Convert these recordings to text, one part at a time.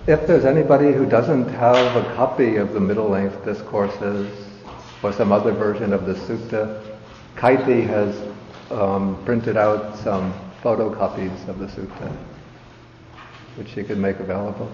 If there's anybody who doesn't have a copy of the middle-length discourses or some other version of the sutta, Kaiti has printed out some photocopies of the sutta, which she could make available.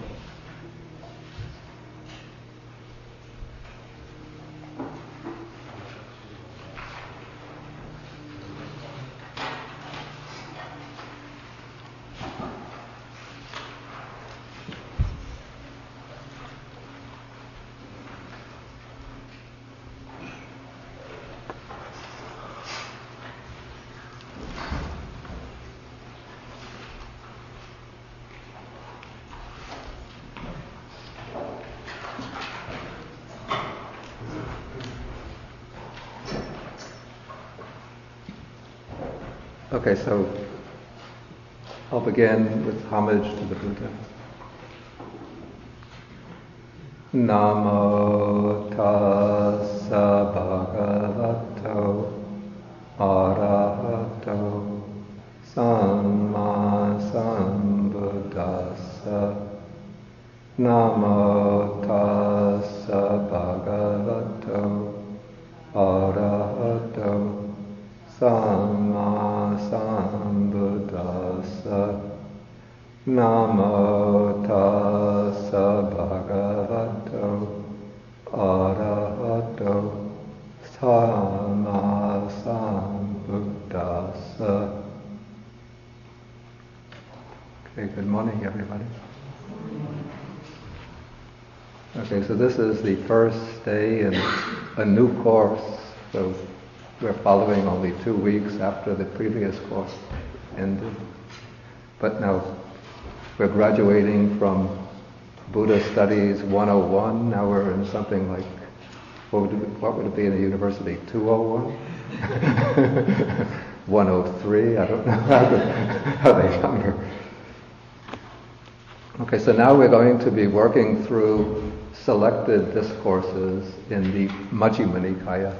Okay, so I'll begin with homage to the Buddha. Namo tassa bhagavato arahato samma sambuddhassa. Namo tassa bhagavato arahato samma sambuddhassa. Namo tassa bhagavato arahato samma sambuddhassa. Okay, good morning everybody. Okay, so this is the first day in a new course, so we're following only 2 weeks after the previous course ended. But now we're graduating from Buddha Studies 101. Now we're in something like, what would it be in a university? 201? 103? I don't know how they number. Okay, so now we're going to be working through selected discourses in the Majjhima Nikaya.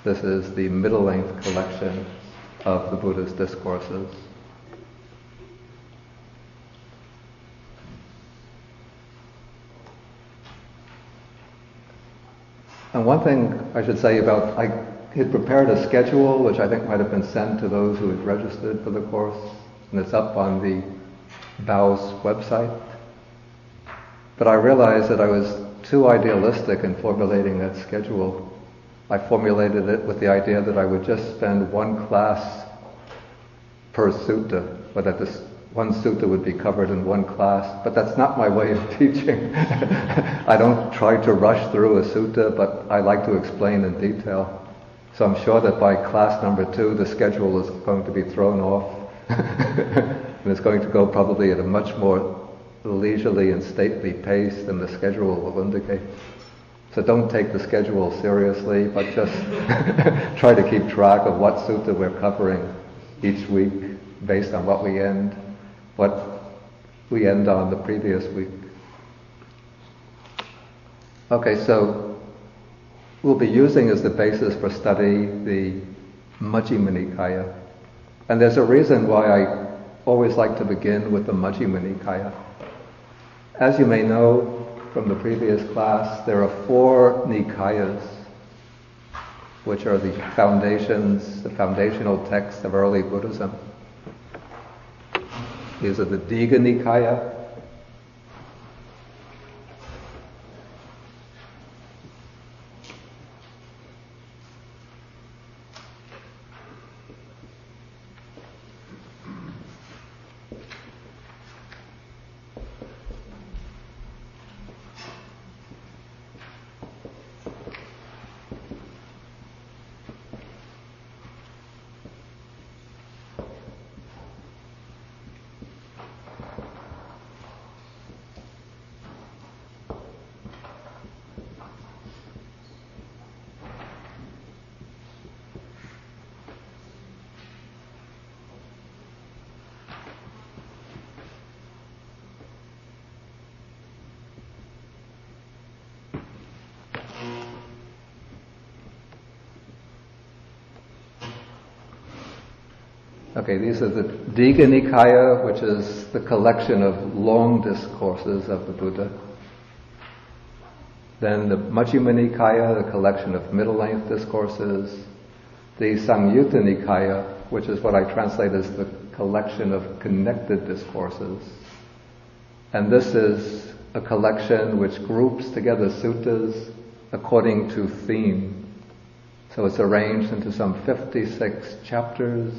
This is the middle-length collection of the Buddha's discourses. And one thing I should say about, I had prepared a schedule which I think might have been sent to those who had registered for the course, and it's up on the BOW's website. But I realized that I was too idealistic in formulating that schedule. I formulated it with the idea that I would just spend one class per sutta, but that this one sutta would be covered in one class. But that's not my way of teaching. I don't try to rush through a sutta, but I like to explain in detail. So I'm sure that by class number 2, the schedule is going to be thrown off. And it's going to go probably at a much more leisurely and stately pace than the schedule will indicate. So don't take the schedule seriously, but just try to keep track of what sutta we're covering each week based on what we end on the previous week. Okay, so we'll be using as the basis for study the Majjhima Nikaya. And there's a reason why I always like to begin with the Majjhima Nikaya. As you may know from the previous class, there are 4 Nikayas, which are the foundational texts of early Buddhism. These are the Digha Nikaya, Okay, these are the Digha Nikaya, which is the collection of long discourses of the Buddha. Then the Majjhima Nikaya, the collection of middle-length discourses. The Samyutta Nikaya, which is what I translate as the collection of connected discourses. And this is a collection which groups together suttas according to theme. So it's arranged into some 56 chapters.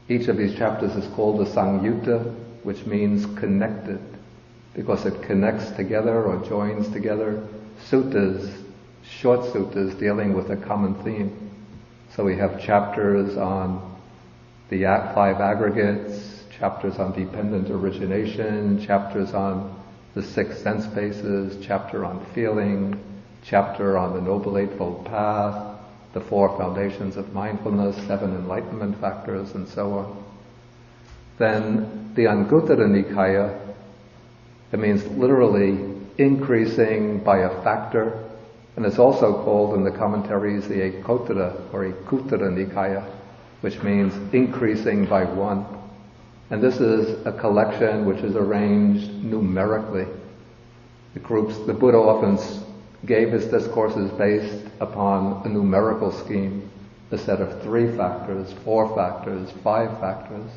Each of these chapters is called a Samyutta, which means connected, because it connects together or joins together suttas, short suttas dealing with a common theme. So we have chapters on the 5 aggregates, chapters on dependent origination, chapters on the 6 sense bases, chapter on feeling, chapter on the Noble Eightfold Path, the 4 foundations of mindfulness, 7 enlightenment factors, and so on. Then the Anguttara Nikaya, it means literally increasing by a factor, and it's also called in the commentaries the Ekottara or Ekuttara Nikaya, which means increasing by 1. And this is a collection which is arranged numerically. The Buddha often gave his discourses based upon a numerical scheme, a set of 3 factors, 4 factors, 5 factors.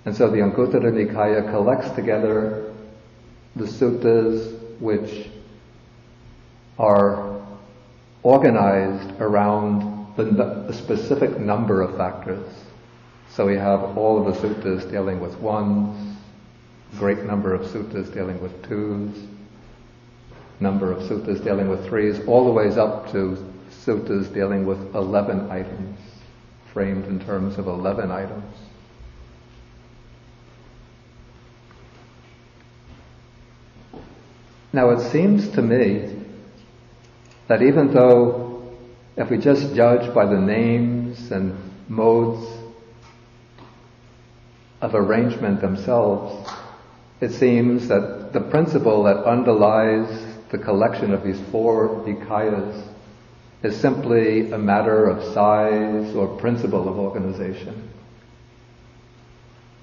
And so the Anguttara Nikaya collects together the suttas which are organized around a specific number of factors. So we have all of the suttas dealing with 1s, great number of suttas dealing with 2s, number of suttas dealing with 3s, all the ways up to suttas dealing with 11 items, framed in terms of 11 items. Now it seems to me that even though if we just judge by the names and modes of arrangement themselves, it seems that the principle that underlies the collection of these 4 nikayas is simply a matter of size or principle of organization.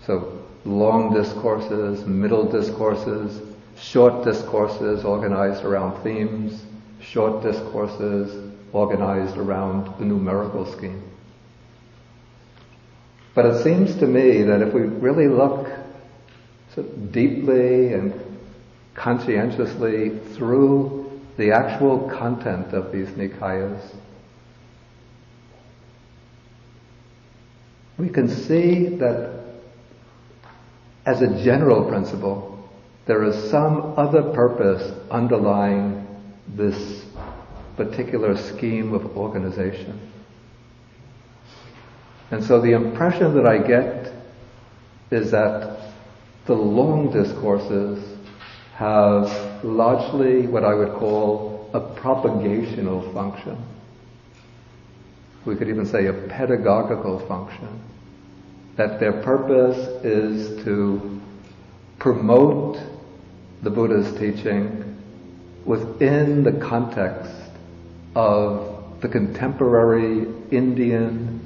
So long discourses, middle discourses, short discourses organized around themes, short discourses organized around the numerical scheme. But it seems to me that if we really look so deeply and conscientiously through the actual content of these nikayas, we can see that as a general principle, there is some other purpose underlying this particular scheme of organization. And so the impression that I get is that the long discourses have largely what I would call a propagational function. We could even say a pedagogical function. That their purpose is to promote the Buddha's teaching within the context of the contemporary Indian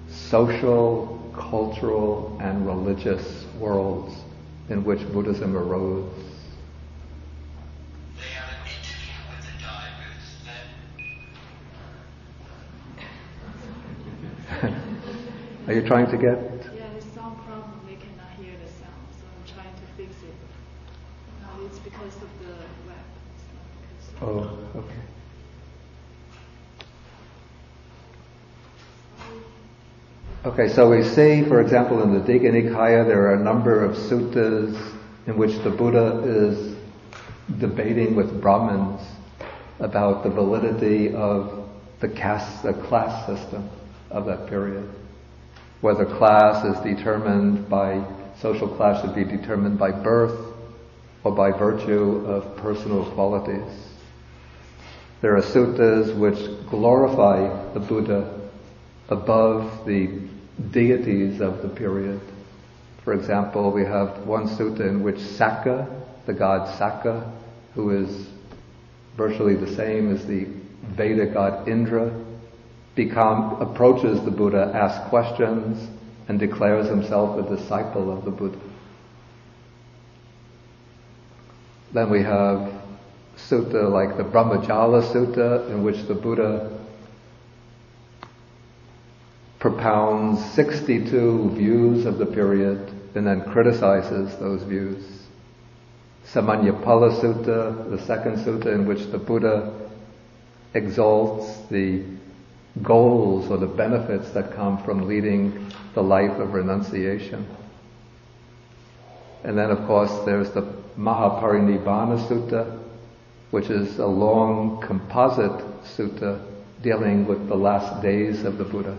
social, cultural, and religious worlds in which Buddhism arose. They have an interview with the divers. Are you trying to get? Yeah, there's some problem. They cannot hear the sound, so I'm trying to fix it. No, it's because of the web. It's not because of Oh, okay. Okay, so we see, for example, in the Digha Nikaya, there are a number of suttas in which the Buddha is debating with Brahmins about the validity of the class system of that period. Whether class is determined by, social class should be determined by birth or by virtue of personal qualities. There are suttas which glorify the Buddha above the deities of the period. For example, we have one sutta in which Sakka, the god Sakka, who is virtually the same as the Veda god Indra, approaches the Buddha, asks questions, and declares himself a disciple of the Buddha. Then we have sutta like the Brahmajala Sutta, in which the Buddha propounds 62 views of the period and then criticizes those views. Samanyapala Sutta, the second sutta, in which the Buddha exalts the goals or the benefits that come from leading the life of renunciation. And then, of course, there's the Mahaparinibbana Sutta, which is a long composite sutta dealing with the last days of the Buddha.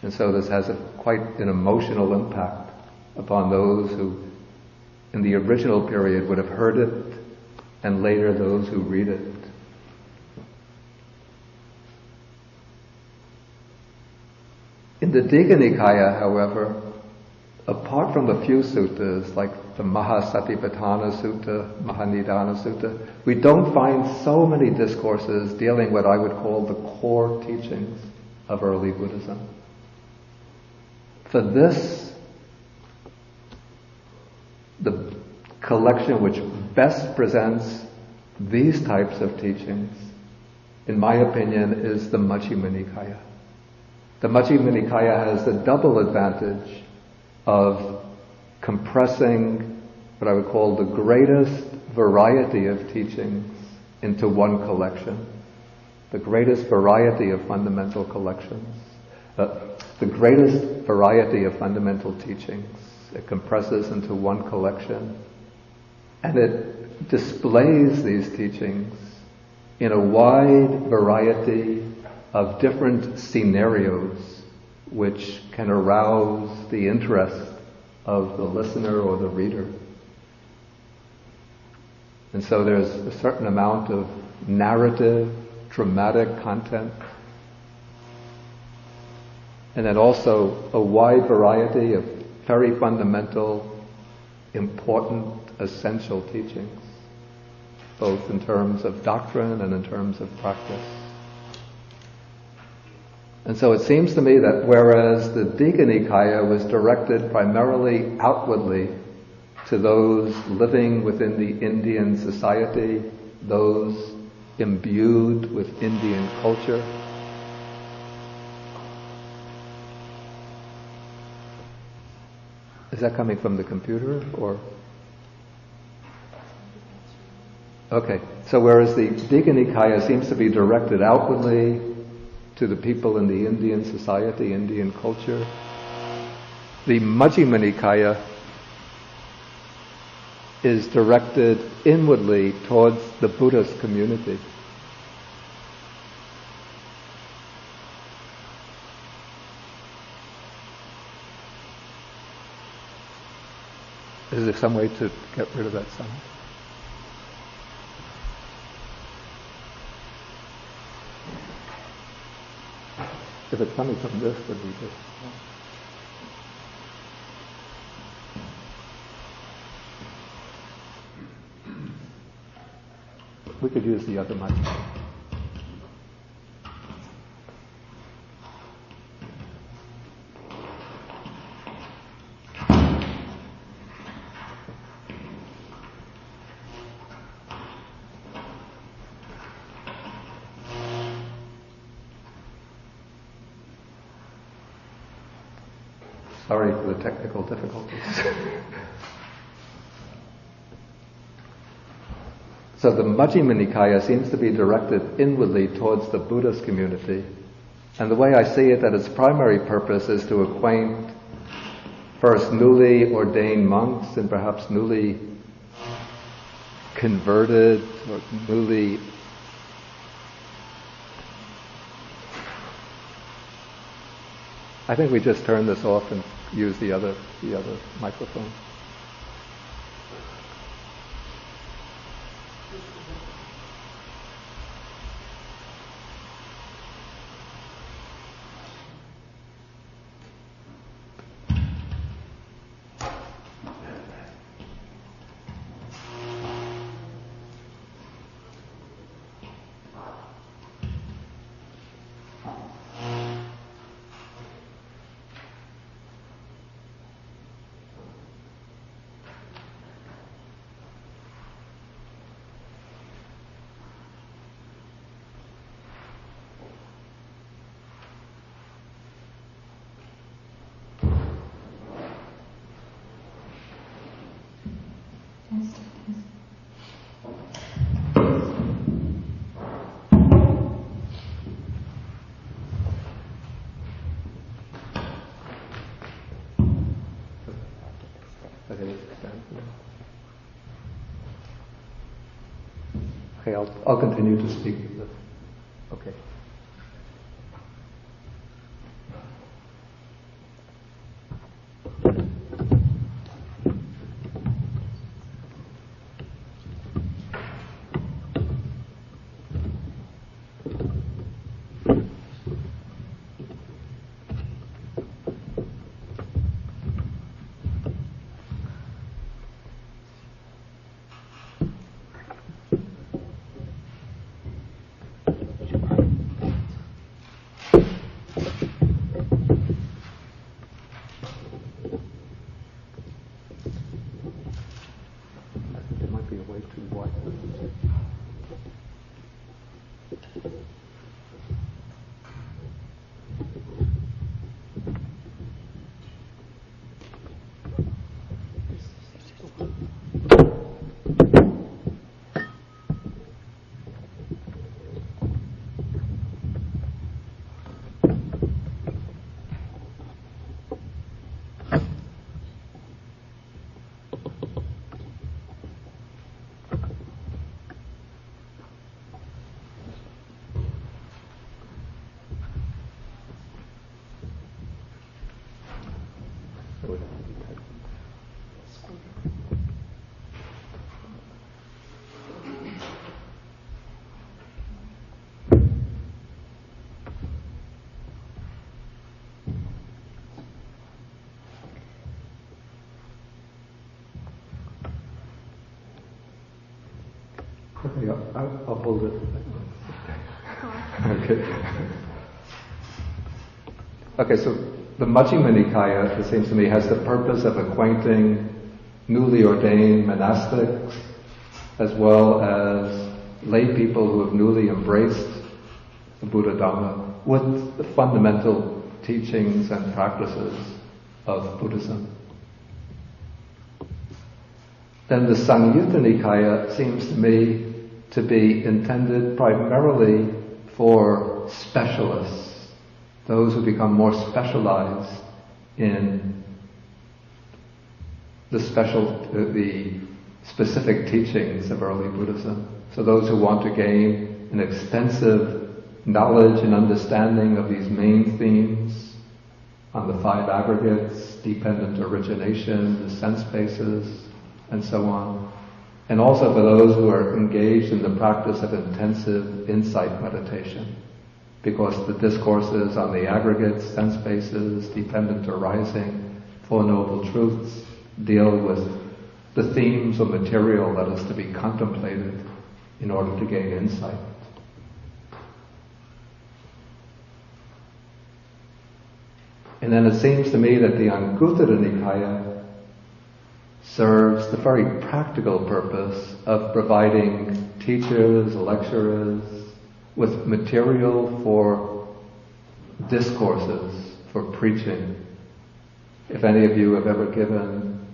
And so this has quite an emotional impact upon those who, in the original period, would have heard it, and later those who read it. In the Digha Nikaya, however, apart from a few suttas like the Mahasatipatthana Sutta, Mahanidana Sutta, we don't find so many discourses dealing what I would call the core teachings of early Buddhism. For this, the collection which best presents these types of teachings, in my opinion, is the Majjhima Nikaya. The Majjhima Nikaya has the double advantage of compressing what I would call the greatest variety of teachings into one collection, the greatest variety of fundamental collections, the greatest variety of fundamental teachings. It compresses into one collection, and it displays these teachings in a wide variety of different scenarios which can arouse the interest of the listener or the reader. And so there's a certain amount of narrative, dramatic content, and then also a wide variety of very fundamental, important, essential teachings, both in terms of doctrine and in terms of practice. And so it seems to me that whereas the Digha Nikaya was directed primarily outwardly to those living within the Indian society, those imbued with Indian culture, is that coming from the computer or? Okay, so whereas the Digha Nikaya seems to be directed outwardly to the people in the Indian society, Indian culture, the Majjhima Nikaya is directed inwardly towards the Buddhist community. Is there some way to get rid of that sound? If it's coming from this, would be good. We could use the other mic. Sorry for the technical difficulties. So the Majjhima Nikaya seems to be directed inwardly towards the Buddhist community. And the way I see it, that its primary purpose is to acquaint first newly ordained monks and perhaps newly converted or newly I think we just turn this off and use the other microphone. Okay, I'll continue to speak. Okay. Okay, I'll hold it. Okay. Okay, so the Majjhima Nikaya, it seems to me, has the purpose of acquainting newly ordained monastics as well as lay people who have newly embraced the Buddha Dhamma with the fundamental teachings and practices of Buddhism. Then the Samyutta Nikaya seems to me to be intended primarily for specialists, those who become more specialized in the specific teachings of early Buddhism. So those who want to gain an extensive knowledge and understanding of these main themes on the five aggregates, dependent origination, the sense bases, and so on. And also for those who are engaged in the practice of intensive insight meditation, because the discourses on the aggregates, sense bases, dependent arising, Four Noble Truths deal with the themes or material that is to be contemplated in order to gain insight. And then it seems to me that the Anguttara Nikaya serves the very practical purpose of providing teachers, lecturers with material for discourses, for preaching. If any of you have ever given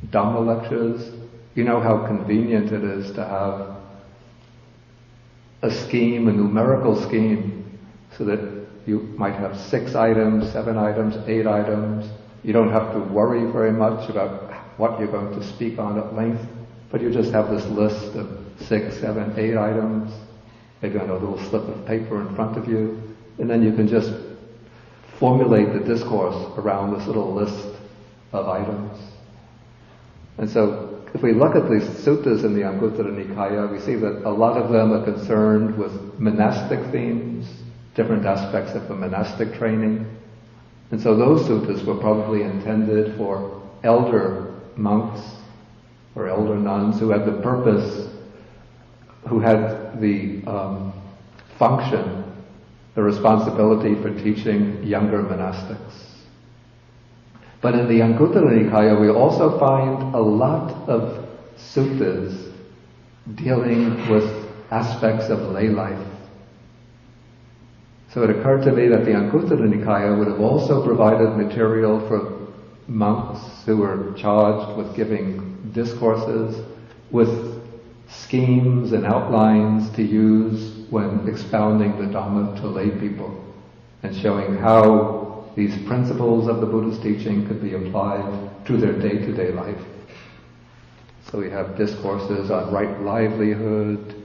Dhamma lectures, you know how convenient it is to have a scheme, a numerical scheme, so that you might have 6 items, 7 items, 8 items. You don't have to worry very much about what you're going to speak on at length, but you just have this list of 6, 7, 8 items, maybe on a little slip of paper in front of you, and then you can just formulate the discourse around this little list of items. And so, if we look at these suttas in the Anguttara Nikaya, we see that a lot of them are concerned with monastic themes, different aspects of the monastic training. And so those suttas were probably intended for elder monks or elder nuns who had the purpose, who had the function, the responsibility for teaching younger monastics. But in the Anguttara Nikaya we also find a lot of suttas dealing with aspects of lay life. So it occurred to me that the Anguttara Nikaya would have also provided material for monks who were charged with giving discourses, with schemes and outlines to use when expounding the Dhamma to lay people, and showing how these principles of the Buddha's teaching could be applied to their day-to-day life. So we have discourses on right livelihood,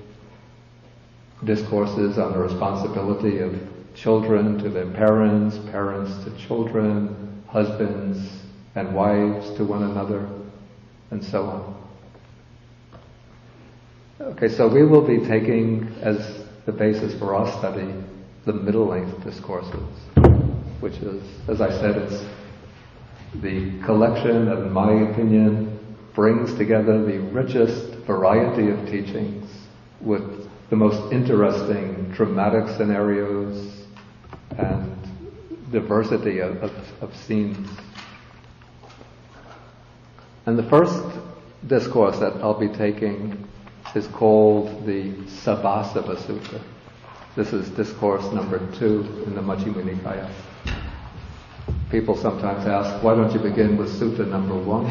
discourses on the responsibility of children to their parents, parents to children, husbands and wives to one another, and so on. Okay, so we will be taking as the basis for our study the middle-length discourses, which is, as I said, it's the collection that, in my opinion, brings together the richest variety of teachings with the most interesting dramatic scenarios and diversity of scenes. And the first discourse that I'll be taking is called the Sabbāsava Sutta. This is discourse number 2 in the Majjhima Nikaya. People sometimes ask, why don't you begin with Sutta number 1?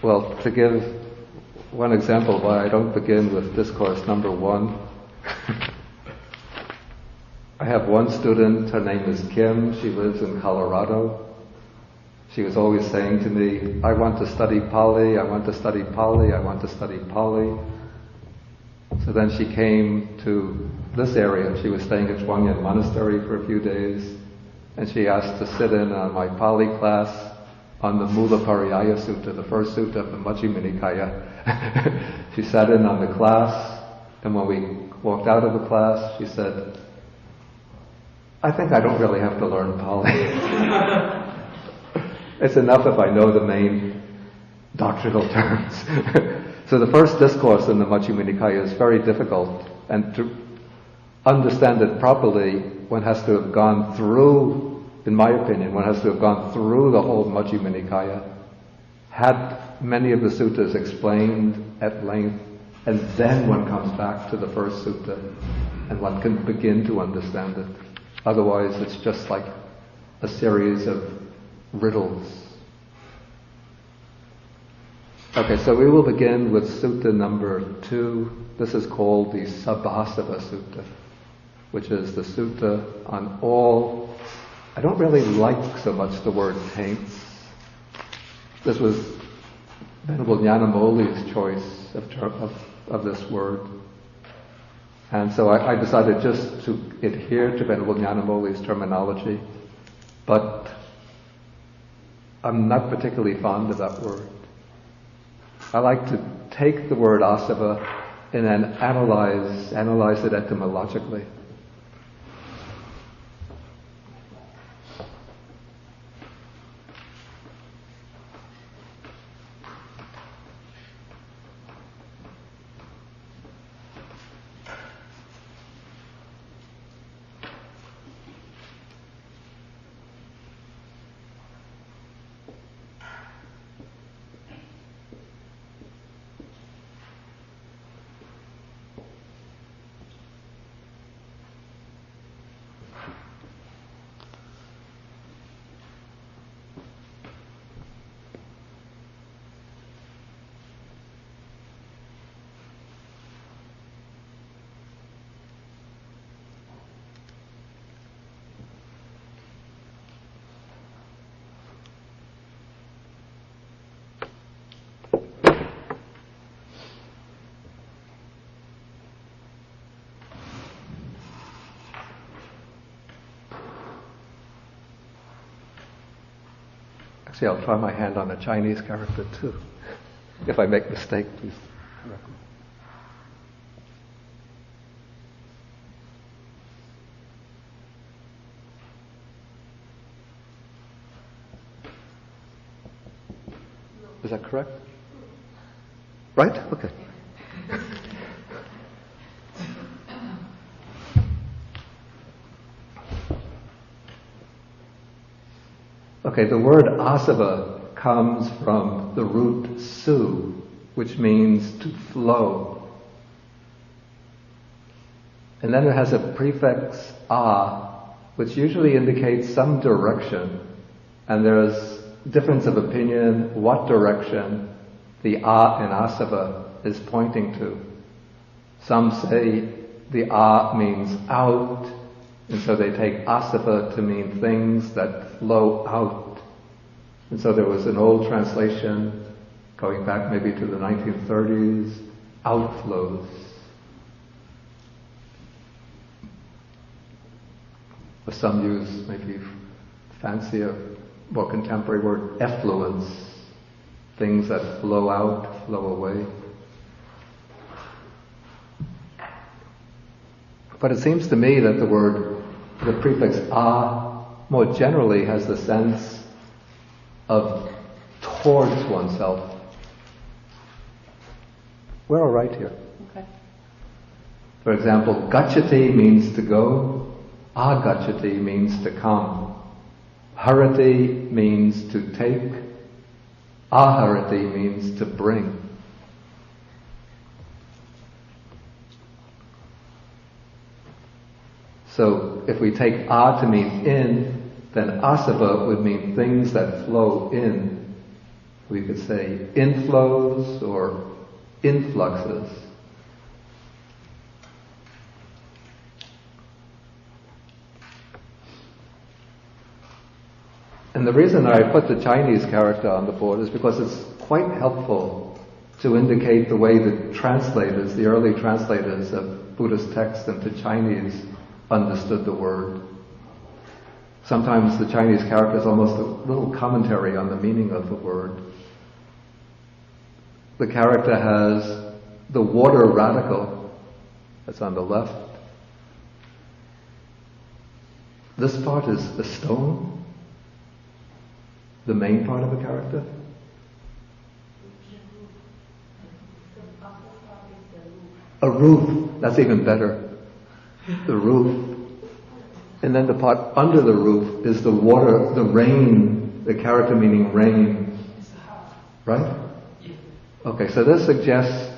Well, to give one example why I don't begin with discourse number 1, I have one student, her name is Kim, she lives in Colorado. She was always saying to me, I want to study Pali, I want to study Pali, I want to study Pali. So then she came to this area. She was staying at Zhuangyan Monastery for a few days, and she asked to sit in on my Pali class on the Mula Pariyaya Sutta, the first sutta of the Majjhima Nikaya. She sat in on the class, and when we walked out of the class, she said, I think I don't really have to learn Pali. It's enough if I know the main doctrinal terms. So the first discourse in the Majjhima Nikaya is very difficult, and to understand it properly, one has to have gone through, in my opinion, one has to have gone through the whole Majjhima Nikaya, had many of the suttas explained at length, and then one comes back to the first sutta, and one can begin to understand it. Otherwise, it's just like a series of riddles. Okay, so we will begin with sutta number 2. This is called the Sabbāsava Sutta, which is the sutta on all. I don't really like so much the word taints. This was Venerable Nyanamoli's choice of this word. And so I decided just to adhere to Venerable Nyanamoli's terminology, but I'm not particularly fond of that word. I like to take the word asava and then analyze it etymologically. Actually, I'll try my hand on a Chinese character too. If I make a mistake, please correct me. Is that correct? Right? Okay. Okay, the word asava comes from the root su, which means to flow. And then it has a prefix a, which usually indicates some direction. And there's difference of opinion what direction the a in asava is pointing to. Some say the a means out, And so they take asava to mean things that flow out. And so there was an old translation going back maybe to the 1930s, outflows. Or some use maybe fancier, more contemporary word, effluence. Things that flow out, flow away. But it seems to me that the prefix a, more generally has the sense of towards oneself. We're all right here. Okay. For example, gacchati means to go, agacchati means to come. Harati means to take, aharati means to bring. So if we take a to mean in, then asava would mean things that flow in. We could say inflows or influxes. And the reason I put the Chinese character on the board is because it's quite helpful to indicate the way the translators, the early translators of Buddhist texts into Chinese, understood the word. Sometimes the Chinese character is almost a little commentary on the meaning of the word. The character has the water radical, that's on the left. This part is the stone, the main part of the character. A roof, that's even better. The roof. And then the part under the roof is the water, the rain, the character meaning rain. Right? Okay, so this suggests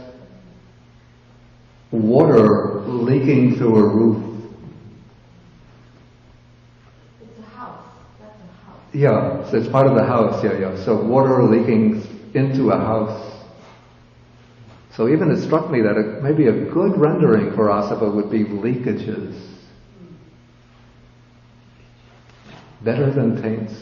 water leaking through a roof. It's a house. That's a house. Yeah, so it's part of the house, yeah. So water leaking into a house. So even it struck me that maybe a good rendering for asava would be leakages. Better than taints.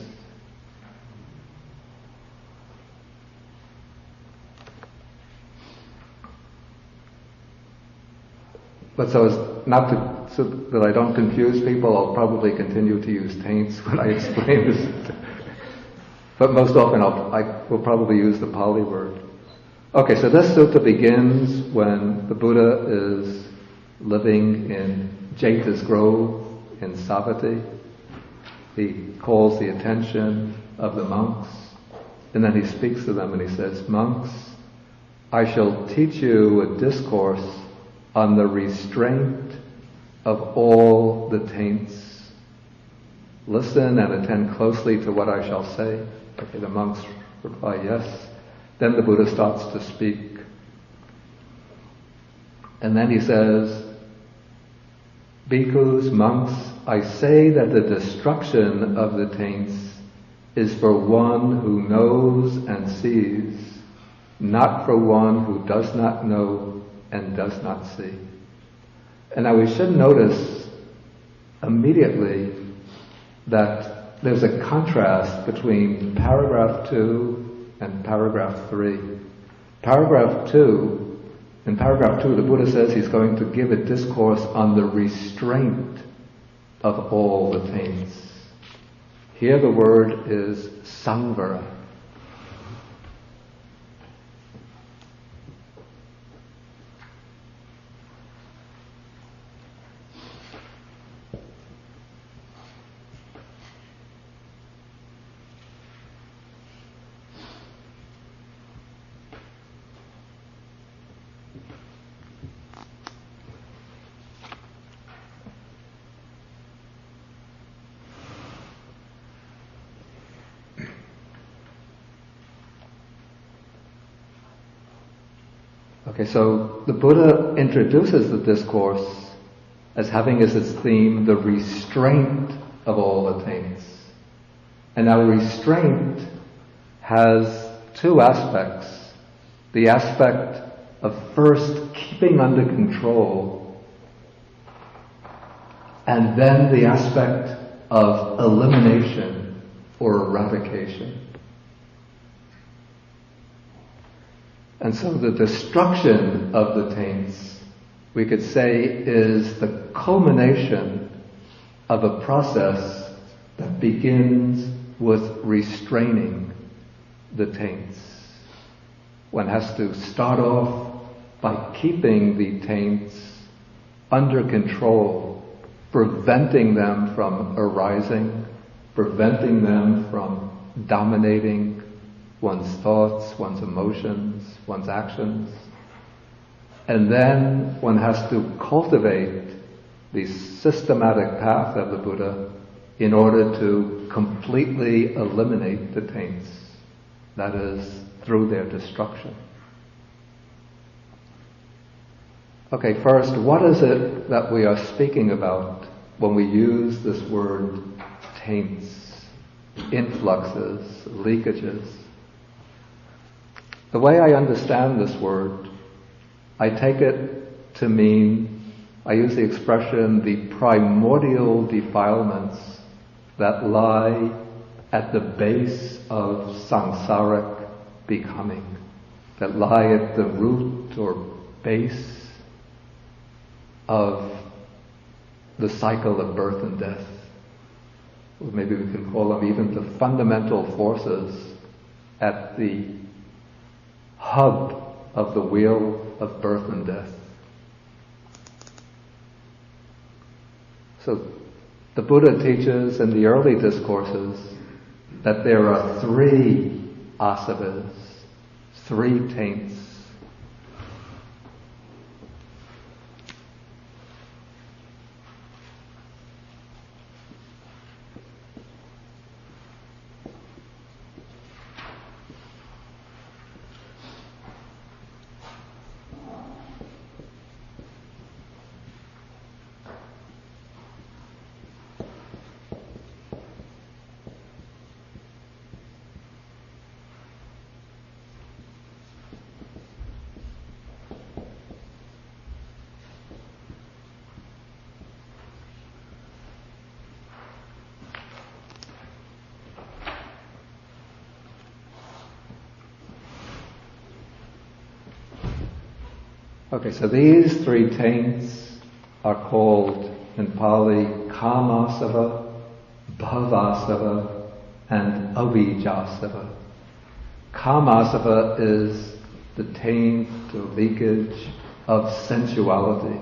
But so that I don't confuse people, I'll probably continue to use taints when I explain this. But most often I will probably use the Pali word. Okay, so this sutta begins when the Buddha is living in Jeta's grove in Savatthi. He calls the attention of the monks, and then he speaks to them and he says, "Monks, I shall teach you a discourse on the restraint of all the taints. Listen and attend closely to what I shall say." Okay, the monks reply, "Yes." Then the Buddha starts to speak. And then he says, "Bhikkhus, monks, I say that the destruction of the taints is for one who knows and sees, not for one who does not know and does not see." And now we should notice immediately that there's a contrast between paragraph 2 and paragraph 3. In paragraph 2, the Buddha says he's going to give a discourse on the restraint of all the taints. Here the word is samvara. Okay, so the Buddha introduces the discourse as having as its theme the restraint of all the taints. And now restraint has two aspects. The aspect of first keeping under control and then the aspect of elimination or eradication. And so the destruction of the taints, we could say, is the culmination of a process that begins with restraining the taints. One has to start off by keeping the taints under control, preventing them from arising, preventing them from dominating one's thoughts, one's emotions, one's actions. And then one has to cultivate the systematic path of the Buddha in order to completely eliminate the taints, that is, through their destruction. Okay, first, what is it that we are speaking about when we use this word taints, influxes, leakages? The way I understand this word, I take it to mean, I use the expression, the primordial defilements that lie at the base of samsaric becoming, that lie at the root or base of the cycle of birth and death. Or maybe we can call them even the fundamental forces at the hub of the wheel of birth and death. So the Buddha teaches in the early discourses that there are 3 asavas, 3 taints. Okay, so these 3 taints are called in Pali kamasava, bhavasava, and avijjasava. Kamasava is the taint or leakage of sensuality,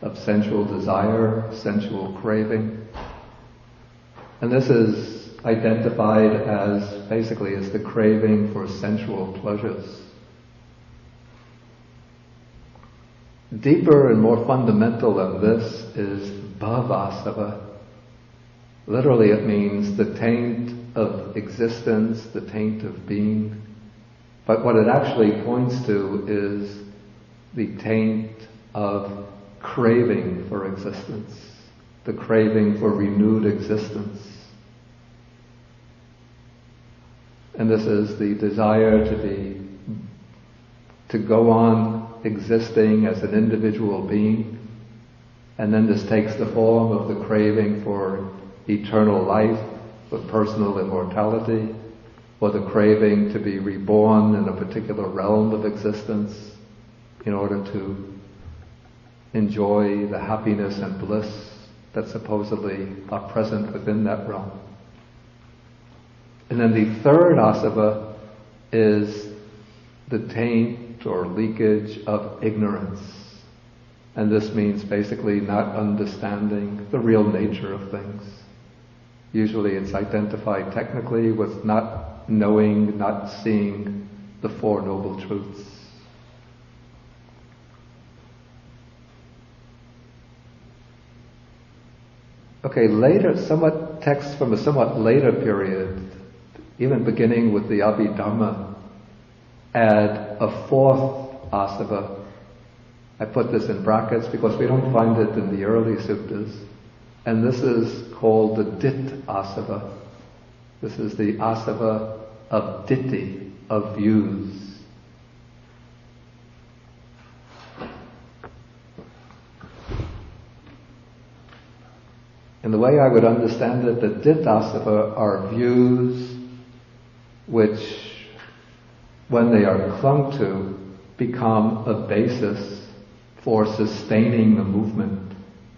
of sensual desire, sensual craving. And this is identified as basically as the craving for sensual pleasures. Deeper and more fundamental than this is bhavasava. Literally it means the taint of existence, the taint of being. But what it actually points to is the taint of craving for existence, the craving for renewed existence. And this is the desire to go on existing as an individual being, and then this takes the form of the craving for eternal life, for personal immortality, or the craving to be reborn in a particular realm of existence in order to enjoy the happiness and bliss that supposedly are present within that realm. And then the 3rd asava is the taint or leakage of ignorance. And this means basically not understanding the real nature of things. Usually it's identified technically with not knowing, not seeing the 4 Noble Truths. Okay, later, texts from a somewhat later period, even beginning with the Abhidharma, add a 4th asava. I put this in brackets because we don't find it in the early suttas. And this is called the dit asava. This is the asava of ditti, of views. the way I would understand it, the ditthasava are views which, when they are clung to, become a basis for sustaining the movement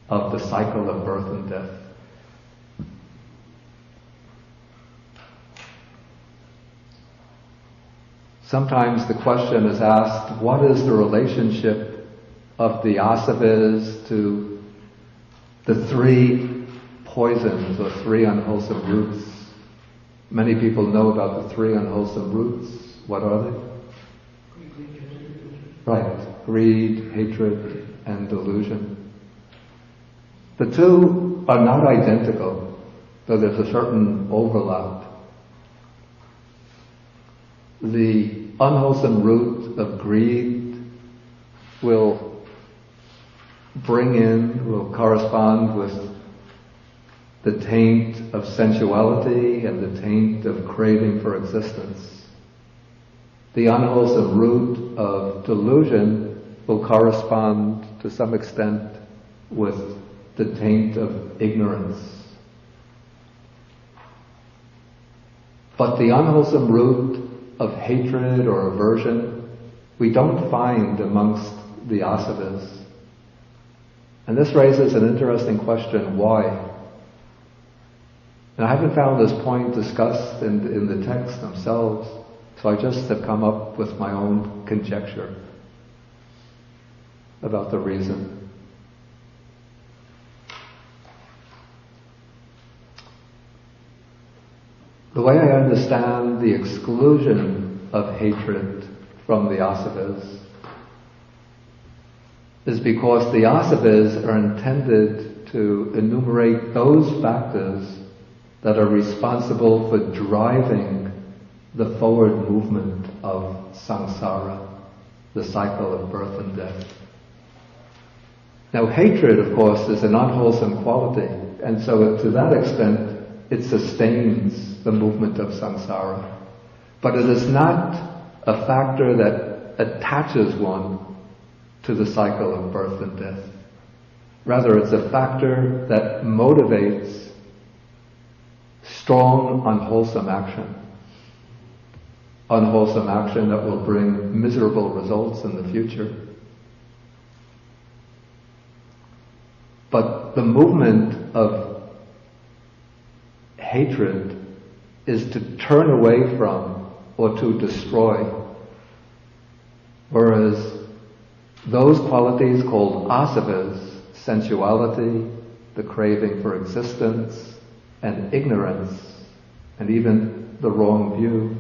of the cycle of birth and death. Sometimes the question is asked, what is the relationship of the asavas to the three poisons or three unwholesome roots? Many people know about the three unwholesome roots. What are they? Right, greed, hatred, and delusion. The two are not identical, though there's a certain overlap. The unwholesome root of greed will correspond with the taint of sensuality and the taint of craving for existence. The unwholesome root of delusion will correspond to some extent with the taint of ignorance. But the unwholesome root of hatred or aversion we don't find amongst the asavas. And this raises an interesting question, why? And I haven't found this point discussed in the texts themselves, so I just have come up with my own conjecture about the reason. The way I understand the exclusion of hatred from the asavas is because the asavas are intended to enumerate those factors that are responsible for driving the forward movement of samsara, the cycle of birth and death. Now hatred, of course, is an unwholesome quality, and so to that extent it sustains the movement of samsara. But it is not a factor that attaches one to the cycle of birth and death. Rather, it's a factor that motivates strong unwholesome action. Unwholesome action that will bring miserable results in the future. But the movement of hatred is to turn away from or to destroy. Whereas those qualities called asavas, sensuality, the craving for existence, and ignorance, and even the wrong view,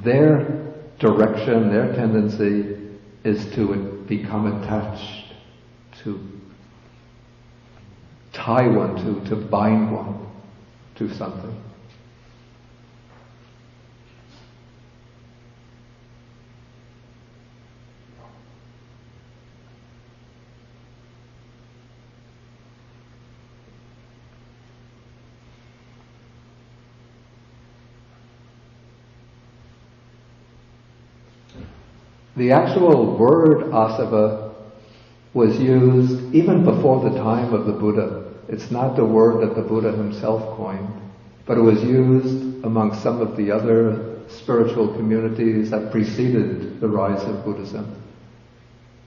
their direction, their tendency is to become attached, to tie one to bind one to something. The actual word asava was used even before the time of the Buddha. It's not the word that the Buddha himself coined, but it was used among some of the other spiritual communities that preceded the rise of Buddhism.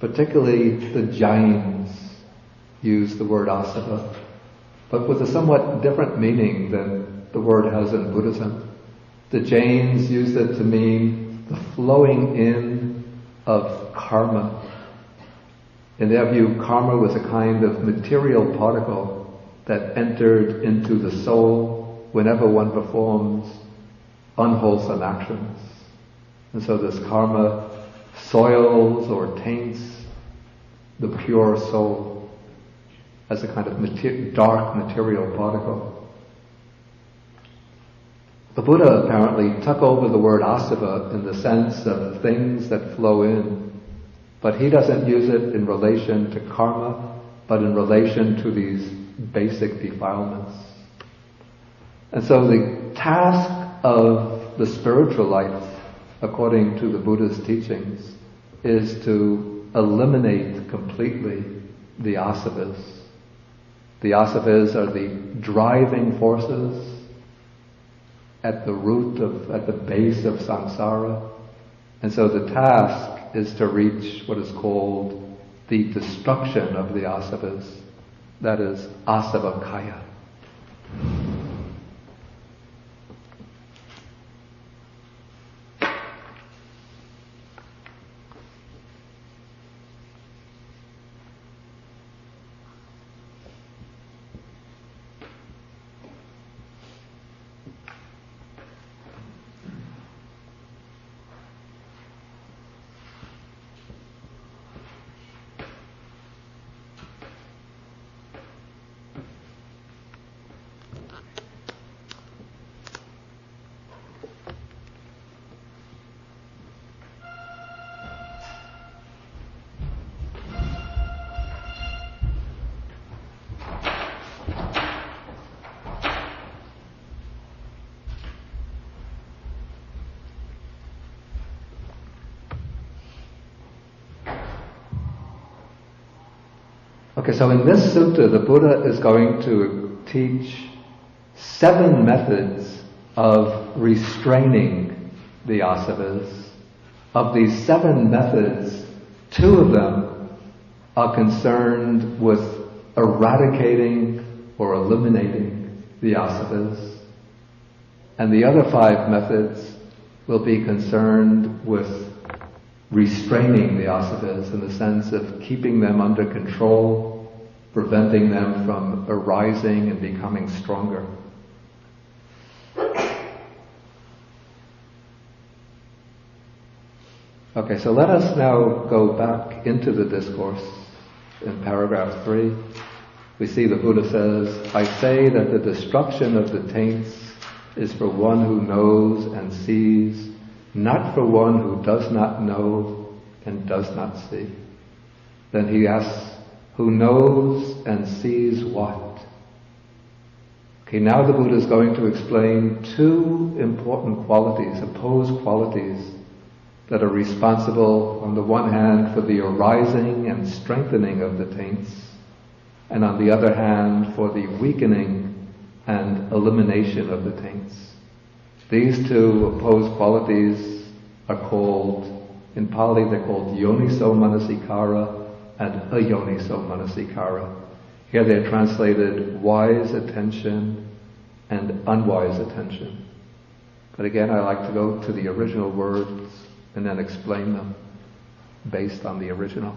Particularly the Jains used the word asava, but with a somewhat different meaning than the word has in Buddhism. The Jains used it to mean the flowing in of karma. In their view, karma was a kind of material particle that entered into the soul whenever one performs unwholesome actions. And so this karma soils or taints the pure soul as a kind of dark material particle. The Buddha apparently took over the word asava in the sense of things that flow in, but he doesn't use it in relation to karma, but in relation to these basic defilements. And so the task of the spiritual life, according to the Buddha's teachings, is to eliminate completely the asavas. The asavas are the driving forces at the base of samsara. And so the task is to reach what is called the destruction of the asavas. That is asava kaya. Okay, so in this sutta, the Buddha is going to teach 7 methods of restraining the asavas. Of these 7 methods, 2 of them are concerned with eradicating or eliminating the asavas. And the other 5 methods will be concerned with restraining the asavas in the sense of keeping them under control, preventing them from arising and becoming stronger. Okay, so let us now go back into the discourse in paragraph 3. We see the Buddha says, I say that the destruction of the taints is for one who knows and sees, not for one who does not know and does not see. Then he asks, who knows and sees what? Okay, now the Buddha is going to explain 2 important qualities, opposed qualities, that are responsible on the one hand for the arising and strengthening of the taints, and on the other hand for the weakening and elimination of the taints. These 2 opposed qualities are called, in Pali they're called yoniso manasikara and ayoniso manasikara. Here they're translated wise attention and unwise attention. But again, I like to go to the original words and then explain them based on the original.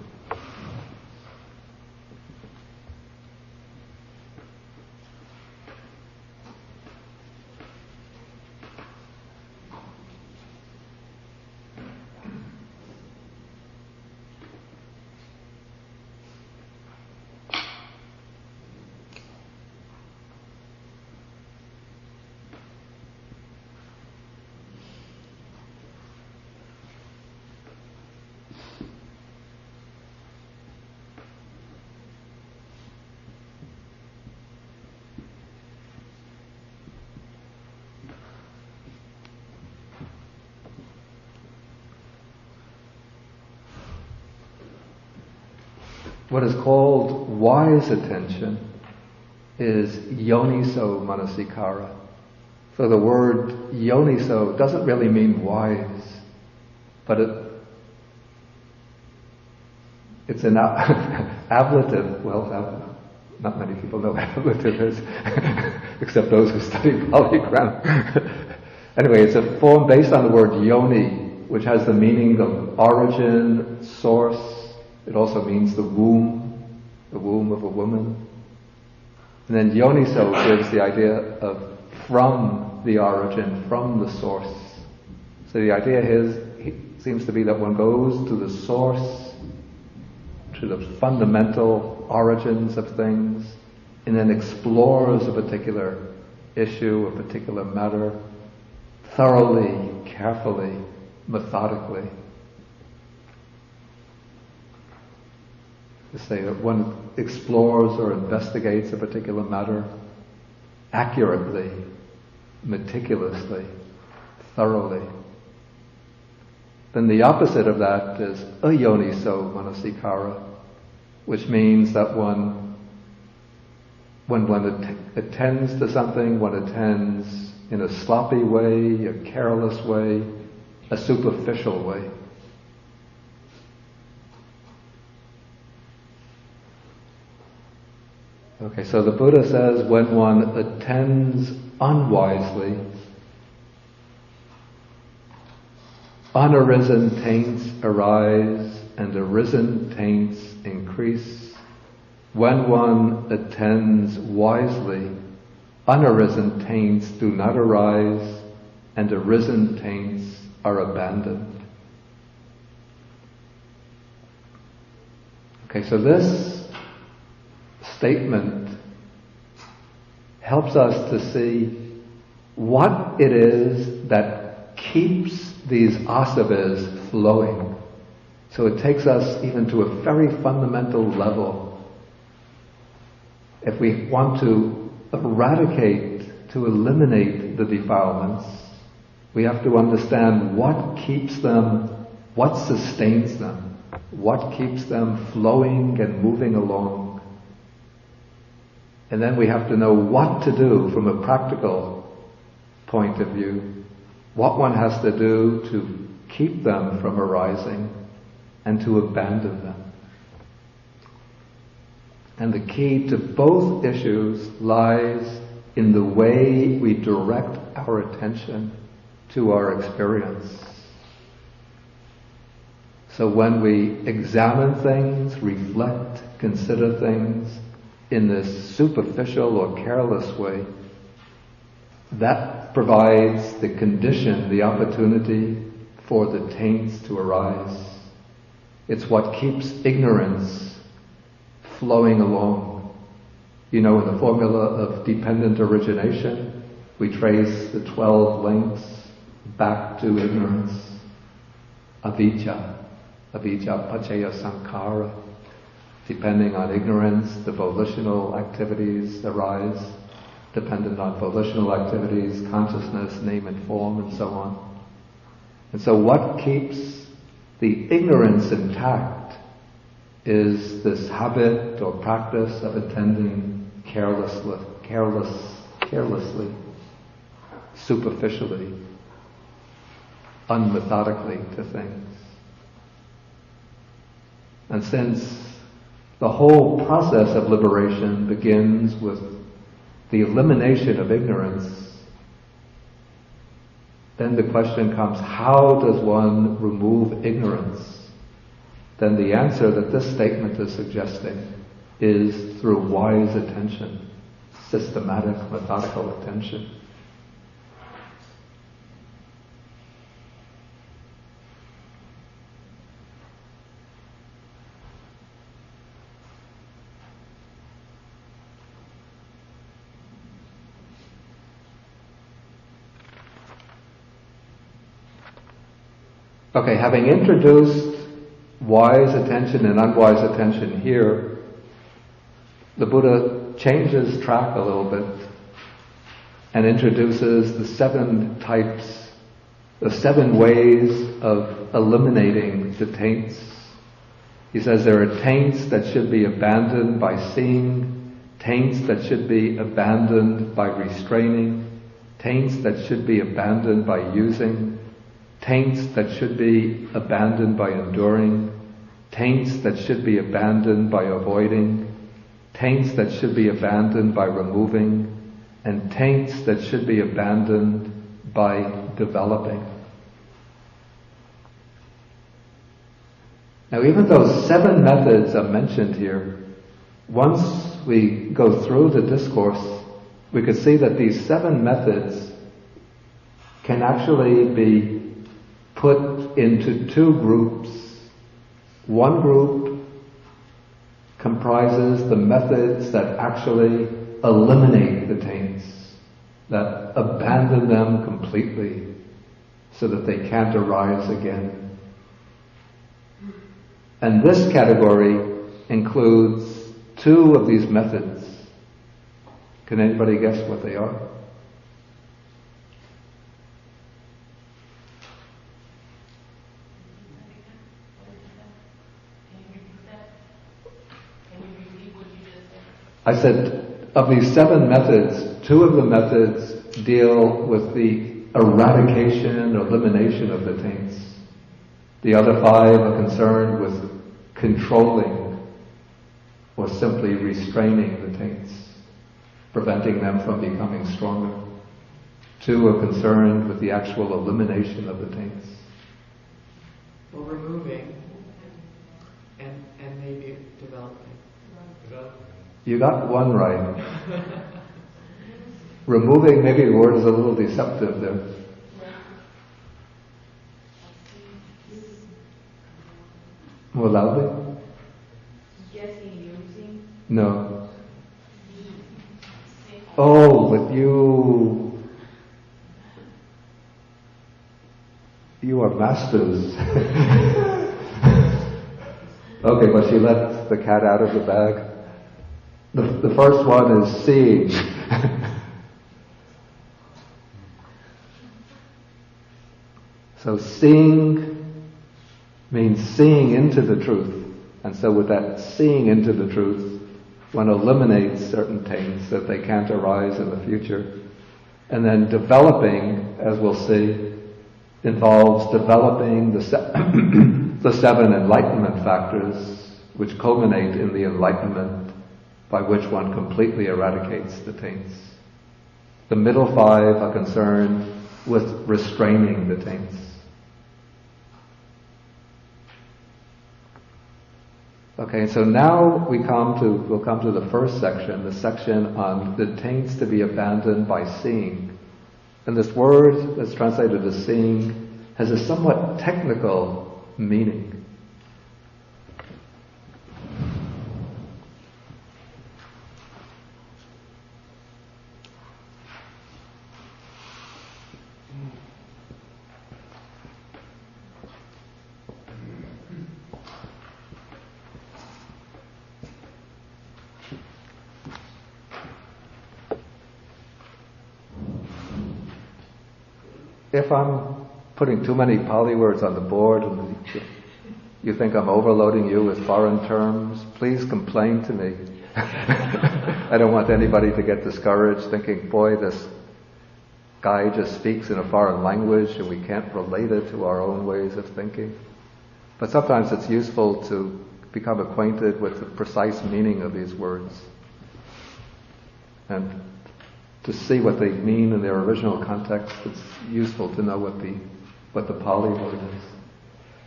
What is called wise attention is yoniso manasikara. So the word yoniso doesn't really mean wise, but it's an ablative. Well, not many people know what ablative is, except those who study Pali grammar. Anyway, it's a form based on the word yoni, which has the meaning of origin, source. It also means the womb of a woman. And then yoniso gives the idea of from the origin, from the source. So the idea seems to be that one goes to the source, to the fundamental origins of things, and then explores a particular issue, a particular matter, thoroughly, carefully, methodically. To say that one explores or investigates a particular matter accurately, meticulously, thoroughly. Then the opposite of that is ayoniso manasikara, which means that one when one attends to something, one attends in a sloppy way, a careless way, a superficial way. Okay, so the Buddha says when one attends unwisely, unarisen taints arise and arisen taints increase. When one attends wisely, unarisen taints do not arise and arisen taints are abandoned. Okay, so this statement helps us to see what it is that keeps these asavas flowing. So it takes us even to a very fundamental level. If we want to eradicate, to eliminate the defilements, we have to understand what keeps them, what sustains them, what keeps them flowing and moving along. And then we have to know what to do from a practical point of view, what one has to do to keep them from arising and to abandon them. And the key to both issues lies in the way we direct our attention to our experience. So when we examine things, reflect, consider things in this superficial or careless way, that provides the condition, the opportunity for the taints to arise. It's what keeps ignorance flowing along. You know, in the formula of dependent origination, we trace the 12 links back to ignorance. Avijja paccaya sankhara. Depending on ignorance, the volitional activities arise. Dependent on volitional activities, consciousness, name and form, and so on. And so what keeps the ignorance intact is this habit or practice of attending carelessly, superficially, unmethodically to things. And since the whole process of liberation begins with the elimination of ignorance, then the question comes, how does one remove ignorance? Then the answer that this statement is suggesting is through wise attention, systematic, methodical attention. Okay, having introduced wise attention and unwise attention here, the Buddha changes track a little bit and introduces the 7 types, the 7 ways of eliminating the taints. He says there are taints that should be abandoned by seeing, taints that should be abandoned by restraining, taints that should be abandoned by using, taints that should be abandoned by enduring, taints that should be abandoned by avoiding, taints that should be abandoned by removing, and taints that should be abandoned by developing. Now, even though 7 methods are mentioned here, once we go through the discourse, we could see that these 7 methods can actually be put into 2 groups. One group comprises the methods that actually eliminate the taints, that abandon them completely so that they can't arise again. And this category includes 2 of these methods. Can anybody guess what they are? I said of these 7 methods, 2 of the methods deal with the eradication or elimination of the taints. The other 5 are concerned with controlling or simply restraining the taints, preventing them from becoming stronger. 2 are concerned with the actual elimination of the taints. Well, removing and maybe developing. You got one right. Removing, maybe the word is a little deceptive there. More loudly? Guessing, using. No. Oh, but you are masters. Okay, but she let the cat out of the bag. The first one is seeing. So seeing means seeing into the truth. And so with that seeing into the truth, one eliminates certain taints so that they can't arise in the future. And then developing, as we'll see, involves developing the 7 enlightenment factors which culminate in the enlightenment by which one completely eradicates the taints. The middle 5 are concerned with restraining the taints. Okay, so now we'll come to the first section, the section on the taints to be abandoned by seeing. And this word that's translated as seeing has a somewhat technical meaning. If I'm putting too many Pali words on the board and you think I'm overloading you with foreign terms, please complain to me. I don't want anybody to get discouraged thinking, boy, this guy just speaks in a foreign language and we can't relate it to our own ways of thinking. But sometimes it's useful to become acquainted with the precise meaning of these words and to see what they mean in their original context. It's useful to know what the Pali word is.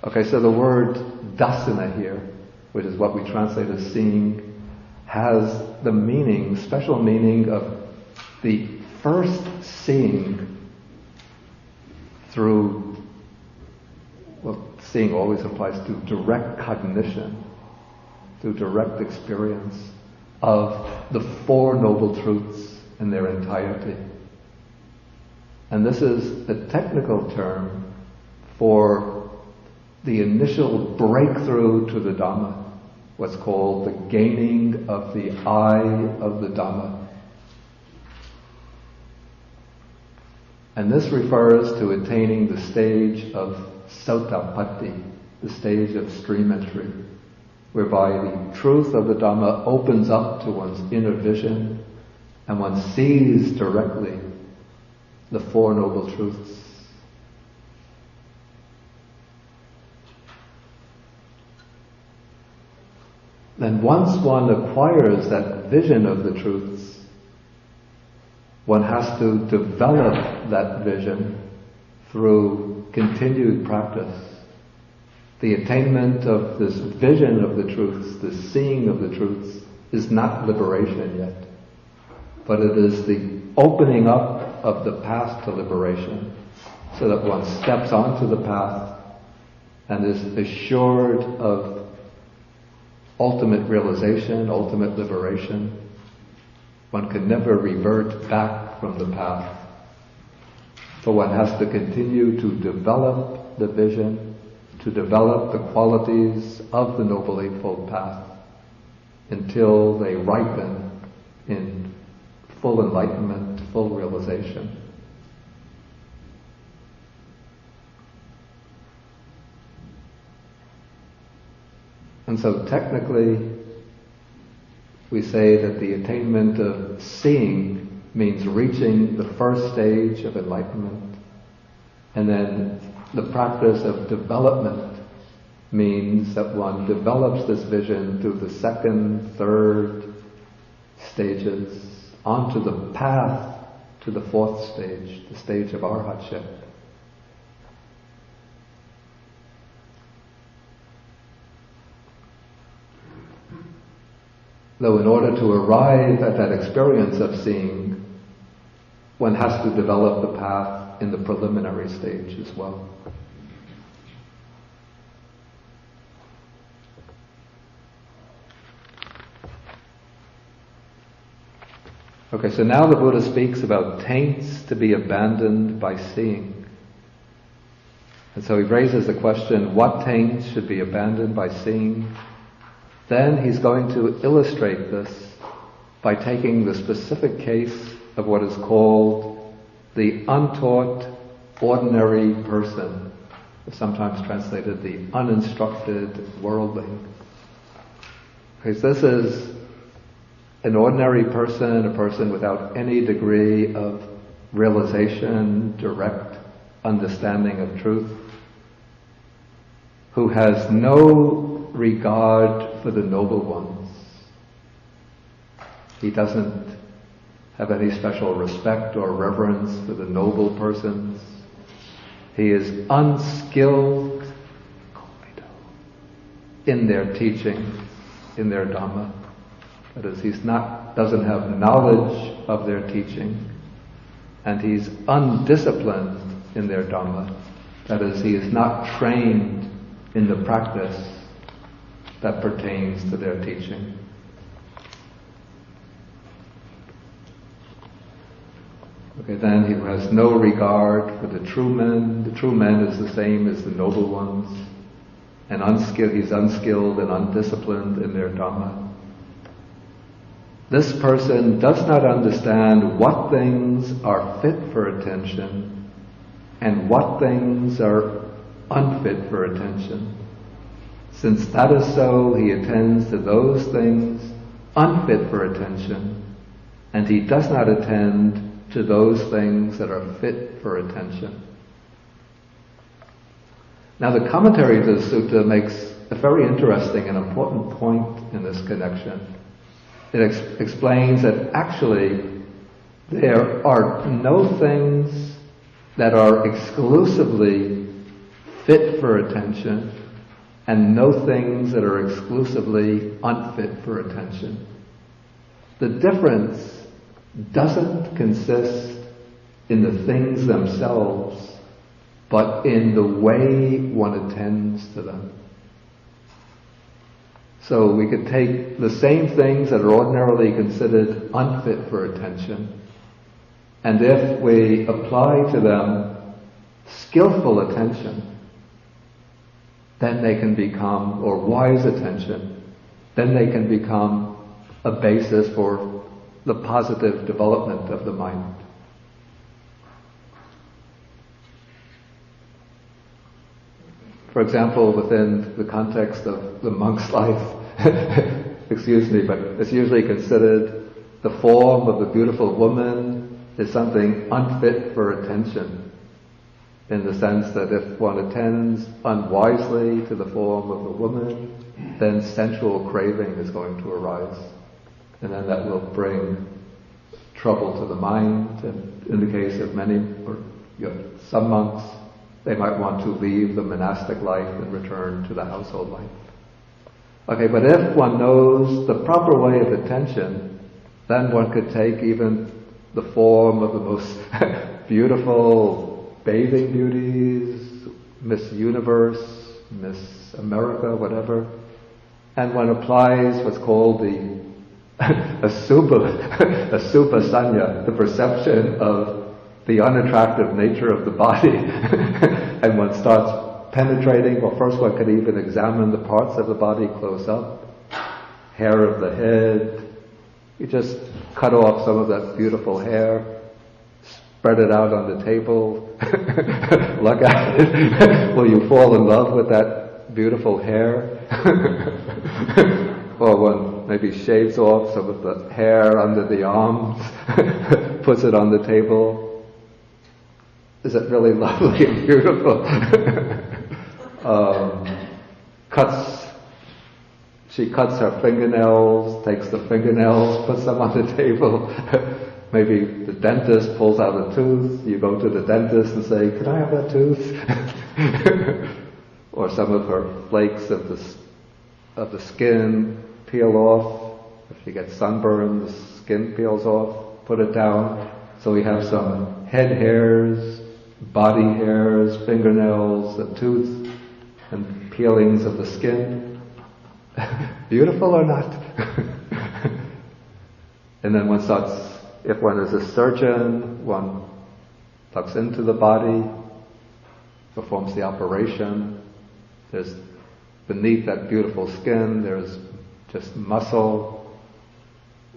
Okay, so the word dasana here, which is what we translate as seeing, has the meaning, special meaning of the first seeing through, well, seeing always applies to direct cognition, to direct experience of the 4 noble truths in their entirety. And this is a technical term for the initial breakthrough to the Dhamma, what's called the gaining of the eye of the Dhamma. And this refers to attaining the stage of Sautapatti, the stage of stream entry, whereby the truth of the Dhamma opens up to one's inner vision and one sees directly the 4 noble truths. Then once one acquires that vision of the truths, one has to develop that vision through continued practice. The attainment of this vision of the truths, the seeing of the truths, is not liberation yet, but it is the opening up of the path to liberation, so that one steps onto the path and is assured of ultimate realization, ultimate liberation. One can never revert back from the path, but one has to continue to develop the vision, to develop the qualities of the Noble Eightfold Path until they ripen in full enlightenment, full realization. And so technically, we say that the attainment of seeing means reaching the first stage of enlightenment, and then the practice of development means that one develops this vision through the second, third stages, onto the path to the fourth stage, the stage of arhatship. Though in order to arrive at that experience of seeing, one has to develop the path in the preliminary stage as well. Okay, so now the Buddha speaks about taints to be abandoned by seeing. And so he raises the question, what taints should be abandoned by seeing? Then he's going to illustrate this by taking the specific case of what is called the untaught ordinary person, sometimes translated the uninstructed worldling. Because this is an ordinary person, a person without any degree of realization, direct understanding of truth, who has no regard for the noble ones. He doesn't have any special respect or reverence for the noble persons. He is unskilled in their teaching, in their Dharma. That is, doesn't have knowledge of their teaching, and he's undisciplined in their Dharma. That is, he is not trained in the practice that pertains to their teaching. Okay, then he has no regard for the true men. The true men is the same as the noble ones, and he's unskilled and undisciplined in their Dharma. This person does not understand what things are fit for attention and what things are unfit for attention. Since that is so, he attends to those things unfit for attention, and he does not attend to those things that are fit for attention. Now the commentary to the sutta makes a very interesting and important point in this connection. It explains that actually there are no things that are exclusively fit for attention and no things that are exclusively unfit for attention. The difference doesn't consist in the things themselves, but in the way one attends to them. So we could take the same things that are ordinarily considered unfit for attention, and if we apply to them skillful attention, then they can become, or wise attention, then they can become a basis for the positive development of the mind. For example, within the context of the monk's life, excuse me, but it's usually considered the form of a beautiful woman is something unfit for attention, in the sense that if one attends unwisely to the form of a woman, then sensual craving is going to arise. And then that will bring trouble to the mind, and in the case of some monks, they might want to leave the monastic life and return to the household life. Okay, but if one knows the proper way of attention, then one could take even the form of the most beautiful bathing beauties, Miss Universe, Miss America, whatever, and one applies what's called the asubha sanya, the perception of the unattractive nature of the body, and one starts penetrating. Well, first one could even examine the parts of the body close up, hair of the head. You just cut off some of that beautiful hair, spread it out on the table, look at it. Will you fall in love with that beautiful hair? Or one maybe shaves off some of the hair under the arms, puts it on the table. Is it really lovely and beautiful? She cuts her fingernails, takes the fingernails, puts them on the table. Maybe the dentist pulls out a tooth. You go to the dentist and say, "Can I have that tooth?" Or some of her flakes of the skin peel off. If she gets sunburned, the skin peels off. Put it down. So we have some head hairs, body hairs, fingernails, a tooth, and peelings of the skin. Beautiful or not? And then one starts, if one is a surgeon, one tucks into the body, performs the operation. There's beneath that beautiful skin, there's just muscle,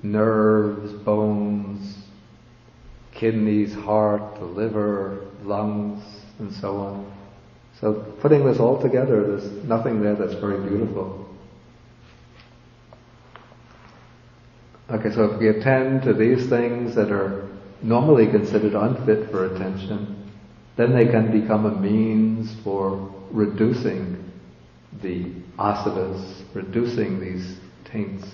nerves, bones, kidneys, heart, the liver, lungs, and so on. So putting this all together, there's nothing there that's very beautiful. Okay, so if we attend to these things that are normally considered unfit for attention, then they can become a means for reducing the asavas, reducing these taints.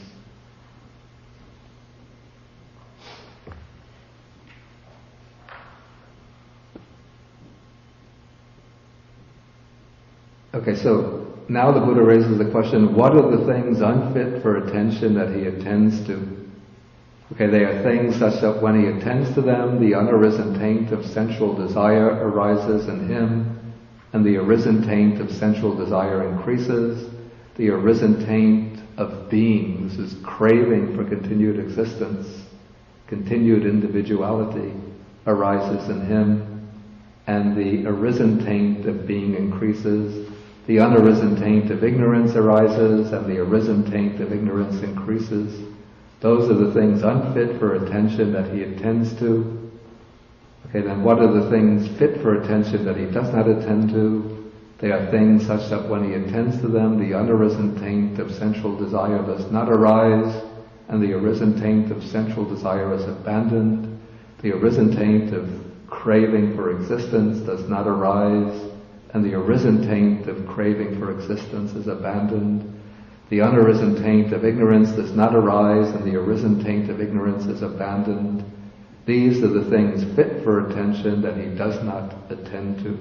Okay, so now the Buddha raises the question, what are the things unfit for attention that he attends to? Okay, they are things such that when he attends to them, the unarisen taint of sensual desire arises in him, and the arisen taint of sensual desire increases. The arisen taint of being, this is craving for continued existence, continued individuality, arises in him, and the arisen taint of being increases. The unarisen taint of ignorance arises, and the arisen taint of ignorance increases. Those are the things unfit for attention that he attends to. Okay, then what are the things fit for attention that he does not attend to? They are things such that when he attends to them, the unarisen taint of sensual desire does not arise, and the arisen taint of sensual desire is abandoned. The arisen taint of craving for existence does not arise, and the arisen taint of craving for existence is abandoned. The unarisen taint of ignorance does not arise, and the arisen taint of ignorance is abandoned. These are the things fit for attention that he does not attend to.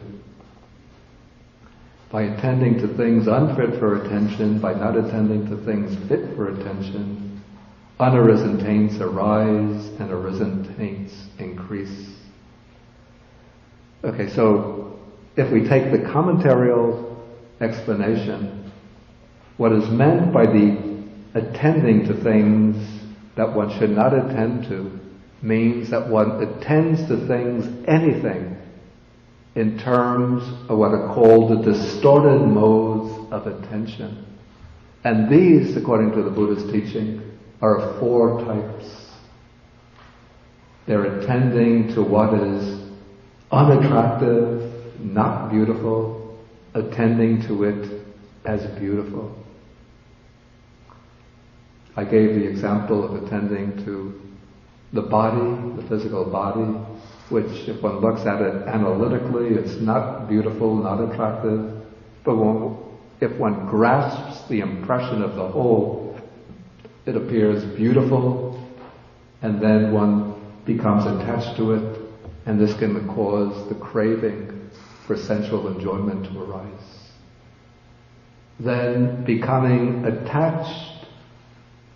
By attending to things unfit for attention, by not attending to things fit for attention, unarisen taints arise and arisen taints increase. Okay, so if we take the commentarial explanation, what is meant by the attending to things that one should not attend to means that one attends to things, anything, in terms of what are called the distorted modes of attention. And these, according to the Buddha's teaching, are of four types. They're attending to what is unattractive, not beautiful, attending to it as beautiful. I gave the example of attending to the body, the physical body, which if one looks at it analytically, it's not beautiful, not attractive, but if one grasps the impression of the whole, it appears beautiful, and then one becomes attached to it, and this can cause the craving for sensual enjoyment to arise. Then becoming attached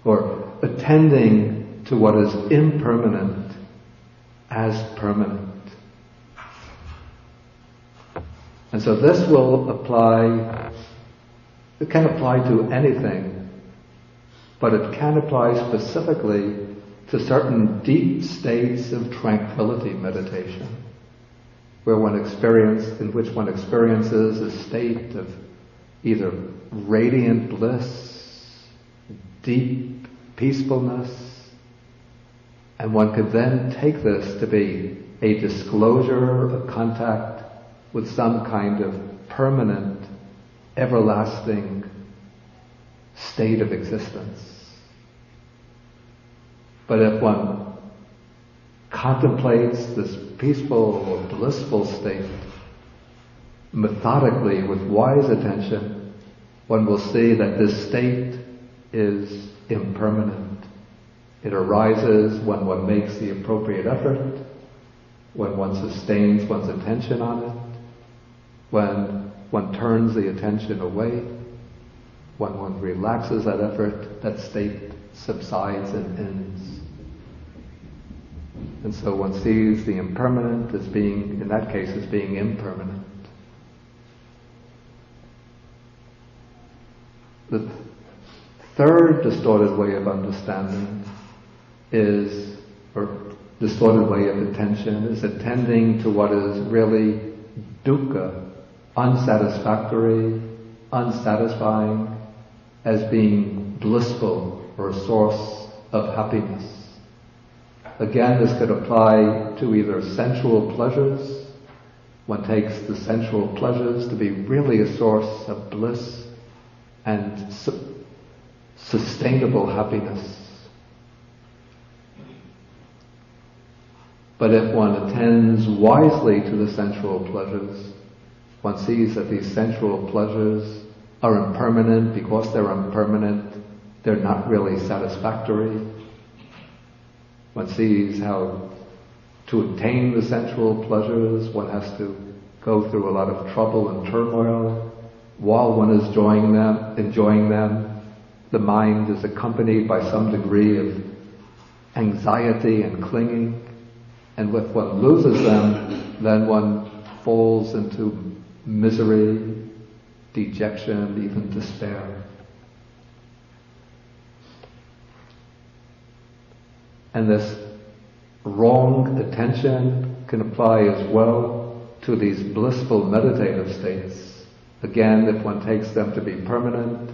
or attending to what is impermanent as permanent. And so this will apply, it can apply to anything, but it can apply specifically to certain deep states of tranquility meditation, in which one experiences a state of either radiant bliss, deep peacefulness, and one could then take this to be a disclosure, a contact with some kind of permanent, everlasting state of existence. But if one contemplates this peaceful or blissful state methodically with wise attention, one will see that this state is impermanent. It arises when one makes the appropriate effort, when one sustains one's attention on it, when one turns the attention away, when one relaxes that effort, that state subsides and ends. And so one sees the impermanent as being, in that case, as being impermanent. The third distorted way of understanding is, or distorted way of attention, is attending to what is really dukkha, unsatisfactory, unsatisfying, as being blissful or a source of happiness. Again, this could apply to either sensual pleasures. One takes the sensual pleasures to be really a source of bliss and sustainable happiness. But if one attends wisely to the sensual pleasures, one sees that these sensual pleasures are impermanent. Because they're impermanent, they're not really satisfactory. One sees how to attain the sensual pleasures, one has to go through a lot of trouble and turmoil. While one is enjoying them, the mind is accompanied by some degree of anxiety and clinging. And if one loses them, then one falls into misery, dejection, even despair. And this wrong attention can apply as well to these blissful meditative states. Again, if one takes them to be permanent,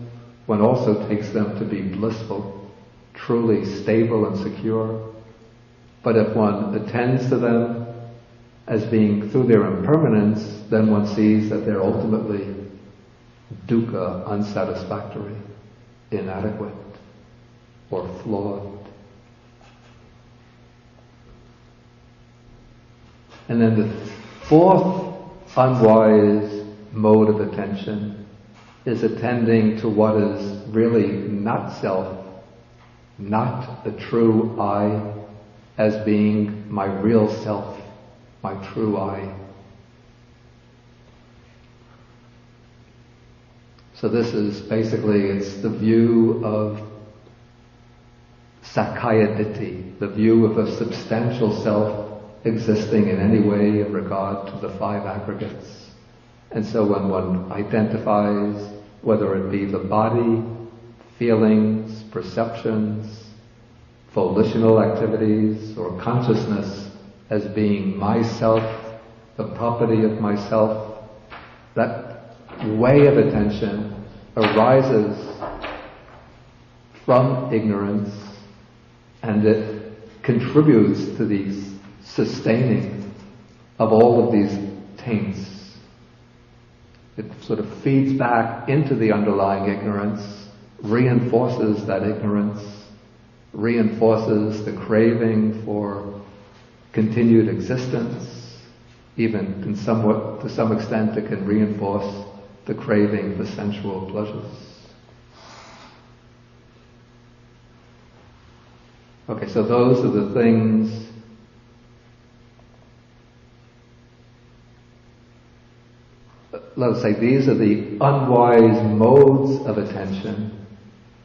one also takes them to be blissful, truly stable and secure. But if one attends to them as being through their impermanence, then one sees that they're ultimately dukkha, unsatisfactory, inadequate, or flawed. And then the fourth unwise mode of attention is attending to what is really not self, not the true I, as being my real self, my true I. So this is basically, it's the view of Sakkaya Ditthi, the view of a substantial self existing in any way in regard to the five aggregates. And so when one identifies, whether it be the body, feelings, perceptions, volitional activities, or consciousness as being myself, the property of myself, that way of attention arises from ignorance, and it contributes to the sustaining of all of these taints. It sort of feeds back into the underlying ignorance, reinforces that ignorance, reinforces the craving for continued existence. Even to some extent it can reinforce the craving for sensual pleasures. Okay, so those are the things let's say these are the unwise modes of attention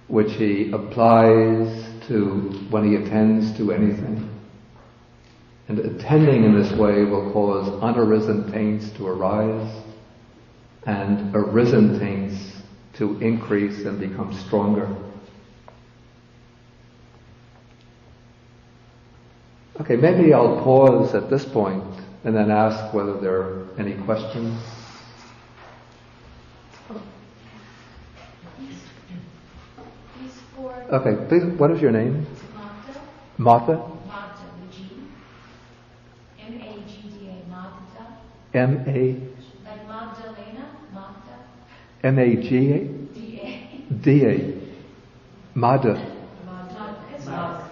which he applies to when he attends to anything. And attending in this way will cause unarisen taints to arise and arisen taints to increase and become stronger. Okay, maybe I'll pause at this point and then ask whether there are any questions. Okay, please, what is your name? Martha. Martha? Martha, with G. M-A-G-D-A, Martha. M-A? Like Magdalena, Martha. M-A-G-A? D-A. D-A. Mada. Martha. It's Martha.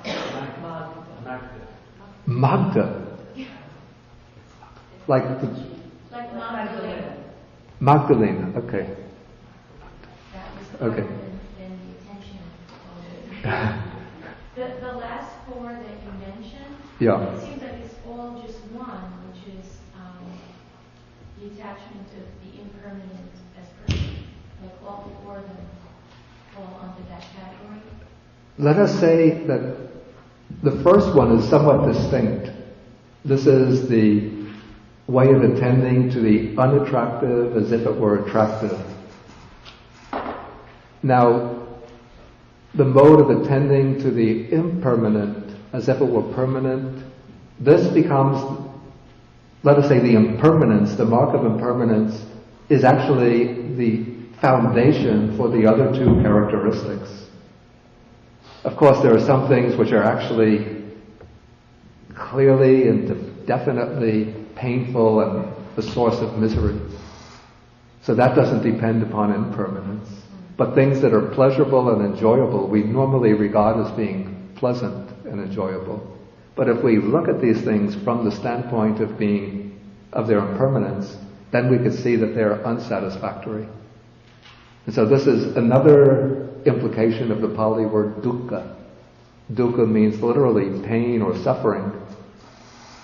Magda. Like Like Magdalena. Magdalena, okay. That was Okay. harder than the attention of the last four that you mentioned, Yeah. it seems like it's all just one, which is the attachment of the impermanent as person. Like all four of them fall under that category. Let us say that the first one is somewhat distinct. This is the way of attending to the unattractive as if it were attractive. Now, the mode of attending to the impermanent as if it were permanent, this becomes, let us say, the impermanence, the mark of impermanence, is actually the foundation for the other two characteristics. Of course, there are some things which are actually clearly and definitely painful and the source of misery. So that doesn't depend upon impermanence. But things that are pleasurable and enjoyable, we normally regard as being pleasant and enjoyable. But if we look at these things from the standpoint of their impermanence, then we could see that they're unsatisfactory. And so this is another implication of the Pali word dukkha. Dukkha means literally pain or suffering,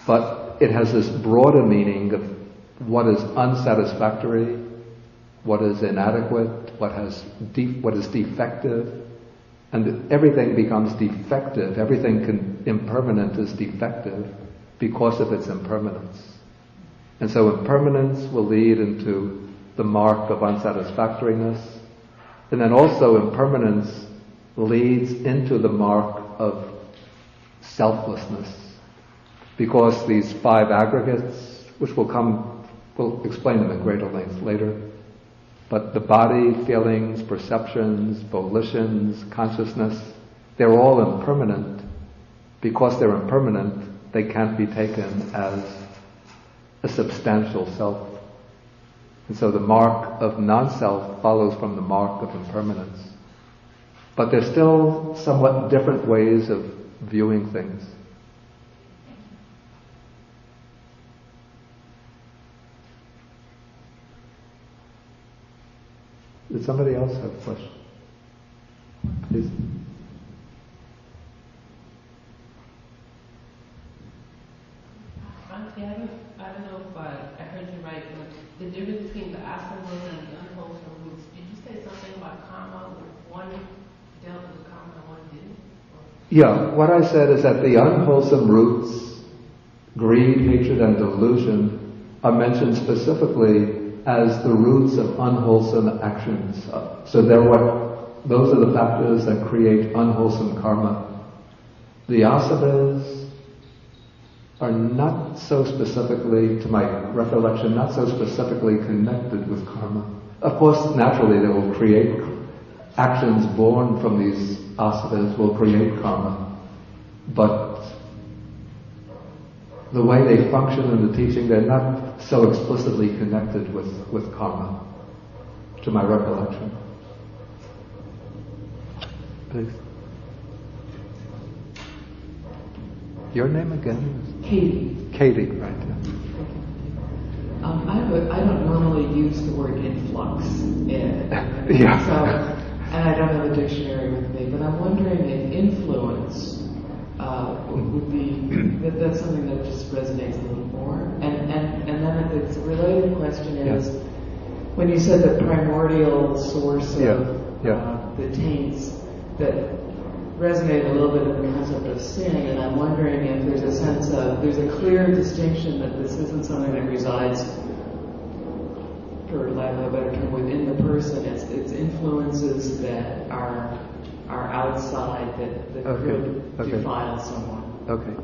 but it has this broader meaning of what is unsatisfactory, what is inadequate, what is defective, and everything becomes defective. Everything impermanent is defective because of its impermanence. And so impermanence will lead into the mark of unsatisfactoriness, and then also impermanence leads into the mark of selflessness, because these five aggregates, which we'll explain them in greater length later, but the body, feelings, perceptions, volitions, consciousness, they're all impermanent. Because they're impermanent, they can't be taken as a substantial self. And so the mark of non-self follows from the mark of impermanence. But there's still somewhat different ways of viewing things. Did somebody else have a question? Please. Auntie, I don't know if I heard you right, but the difference between the asanas and the unwholesome roots, did you say something about karma, one dealt with karma and one didn't? Yeah, what I said is that the unwholesome roots, greed, hatred, and delusion, are mentioned specifically as the roots of unwholesome actions. So those are the factors that create unwholesome karma. The asanas are not so specifically, to my recollection, not so specifically connected with karma. Of course, naturally they will create actions born from these asanas will create karma. But the way they function in the teaching, they're not so explicitly connected with karma, to my recollection. Please. Your name again? Katie. Katie, right. I don't normally use the word influx. Yeah. So, and I don't have a dictionary with me, but I'm wondering if influence would be, that's something that just resonates a little more. And then the related question is, when you said the primordial source of the taints, that resonated a little bit with the concept of sin, and I'm wondering if there's a sense of, there's a clear distinction that this isn't something that resides, for lack of a better term, within the person. It's influences that are outside that could defile someone. Okay.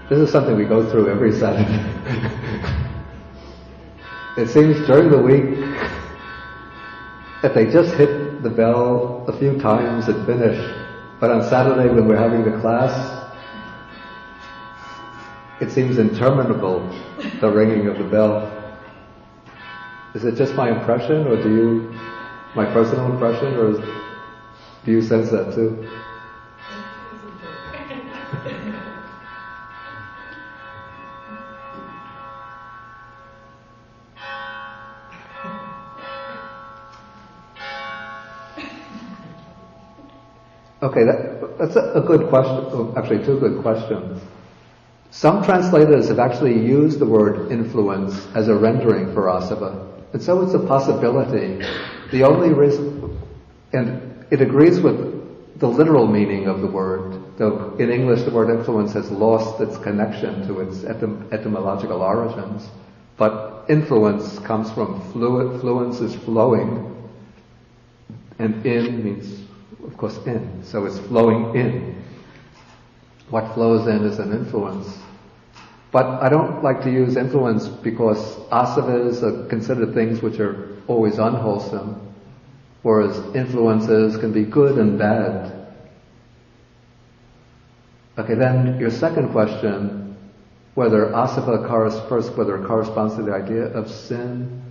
This is something we go through every Saturday. It seems during the week, if they just hit the bell a few times and finish, but on Saturday when we're having the class, it seems interminable, the ringing of the bell. Is it just my impression, or my personal impression, or do you sense that too? Okay, that's a good question. Actually, two good questions. Some translators have actually used the word influence as a rendering for asava. And so it's a possibility. The only reason, and it agrees with the literal meaning of the word, though in English the word influence has lost its connection to its etymological origins. But influence comes from fluence is flowing, and in means, of course, in. So it's flowing in. What flows in is an influence. But I don't like to use influence because asavas are considered things which are always unwholesome, whereas influences can be good and bad. Okay, then your second question, whether asava corresponds to the idea of sin.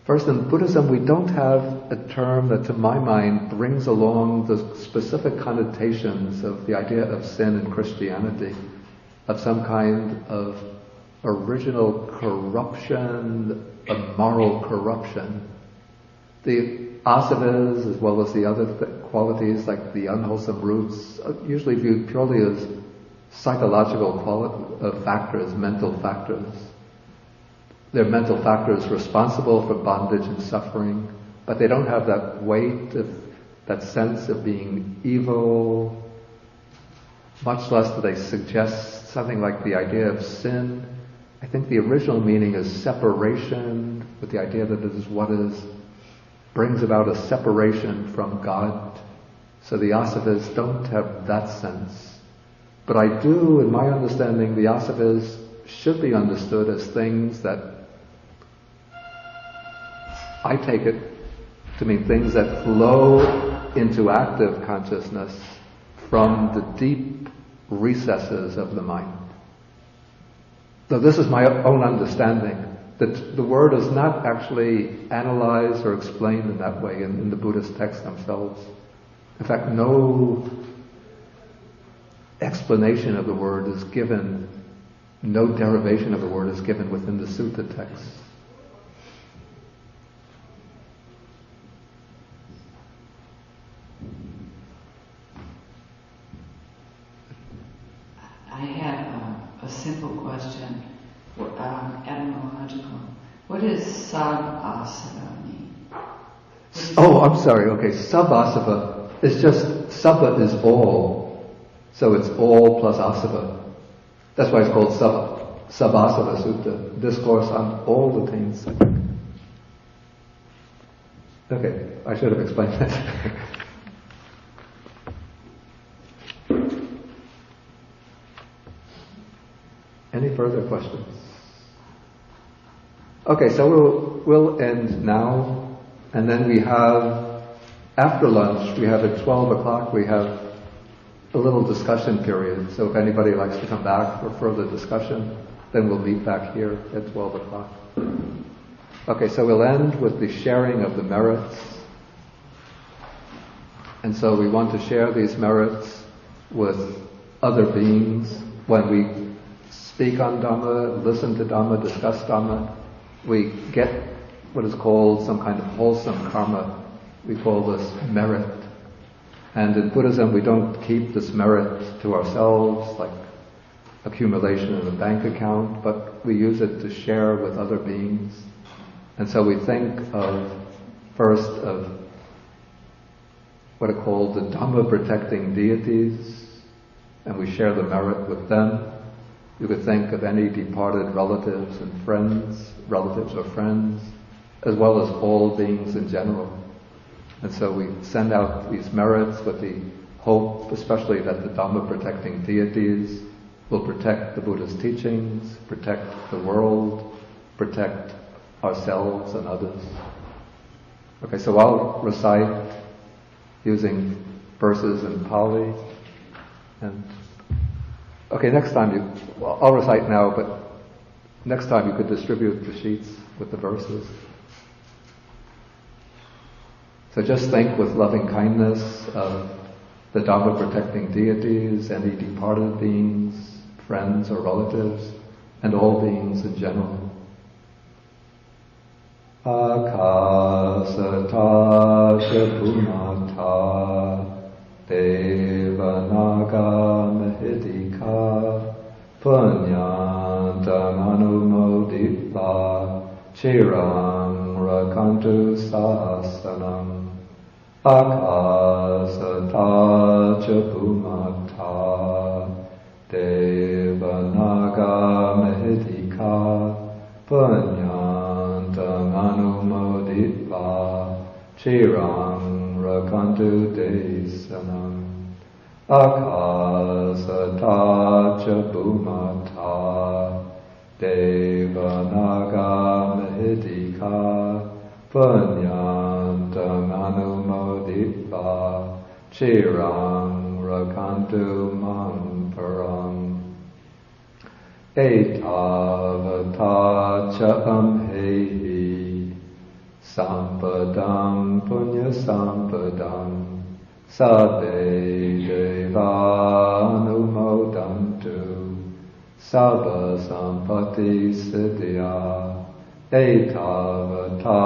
First, in Buddhism, we don't have a term that, to my mind, brings along the specific connotations of the idea of sin in Christianity, of some kind of original corruption, a moral corruption. The asavas, as well as the other qualities like the unwholesome roots, are usually viewed purely as psychological factors, mental factors. They're mental factors responsible for bondage and suffering, but they don't have that weight, that sense of being evil, much less do they suggest something like the idea of sin. I think the original meaning is separation, with the idea that it is what brings about a separation from God. So the asavas don't have that sense. But I do, in my understanding, the asavas should be understood as things that I take it to mean things that flow into active consciousness from the deep recesses of the mind. So this is my own understanding, that the word is not actually analyzed or explained in that way in the Buddhist texts themselves. In fact, no explanation of the word is given, no derivation of the word is given within the sutta texts. I have a simple question, etymological. What does Sabbāsava mean? Oh, I'm sorry. Okay, Sabbāsava is just, Sabba is all. So it's all plus asava. That's why it's called Sabbāsava Sutta, discourse on all the taints, I think. Okay, I should have explained that. Any further questions? Okay, so we'll end now, and then we have, after lunch, we have at 12 o'clock, we have a little discussion period. So if anybody likes to come back for further discussion, then we'll meet back here at 12 o'clock. Okay, so we'll end with the sharing of the merits. And so we want to share these merits with other beings. When we speak on Dhamma, listen to Dhamma, discuss Dhamma, we get what is called some kind of wholesome karma. We call this merit. And in Buddhism, we don't keep this merit to ourselves, like accumulation in a bank account, but we use it to share with other beings. And so we think first of what are called the Dhamma protecting deities, and we share the merit with them. You could think of any departed relatives and friends, relatives or friends, as well as all beings in general. And so we send out these merits with the hope, especially that the Dhamma protecting deities will protect the Buddha's teachings, protect the world, protect ourselves and others. Okay, so I'll recite using verses in Pali, and Okay, next time well, I'll recite now, but next time you could distribute the sheets with the verses. So just think with loving kindness of the Dharma protecting deities, any departed beings, friends or relatives, and all beings in general. Akasata Shapumata Devanaga Mahidika Punyantam Anumodita Chirang Rakantu Sasanam Akasata Chapumata Devanaga Mahidika Punyantam Anumodita Chirang Rakantu Desanam Akasata Chapumata Devanaga Mahidika Punyantam Anumodita Chirang Rakantu Mamparang Etavata Cha Amhehi Sampadam Punya Sampadam Sabbe Deva Anumodantu Sabba Sampati Siddhya Etavata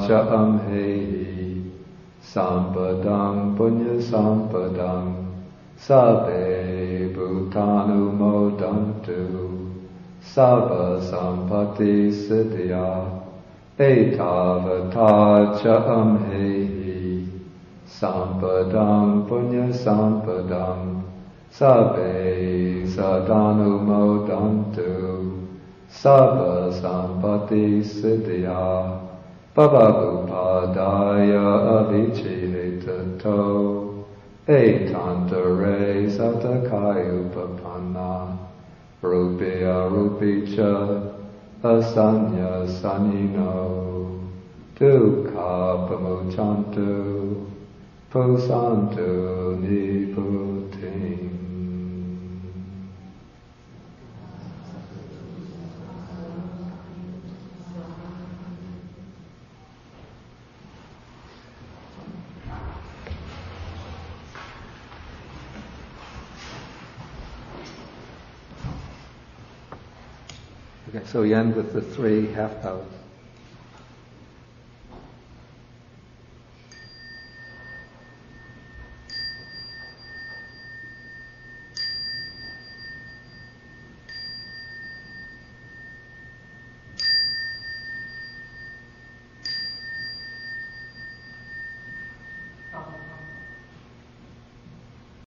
Cha Amhehi Sampadam Punya Sampadam Sabbe Bhutanummodantu Sabba Sampati Siddhya Etavata Cha Amhehi Sampadam Punya Sampadam Sabbe Sadanummodantu Sabba Sampati Siddhya Bhavabupadaya Avichilitato Etantare Satakayupapanna Rupiya Rupicha Asanya Sanino Dukha Pamuchantu Pusantu Niputim. Okay, so we end with the 3 half bows.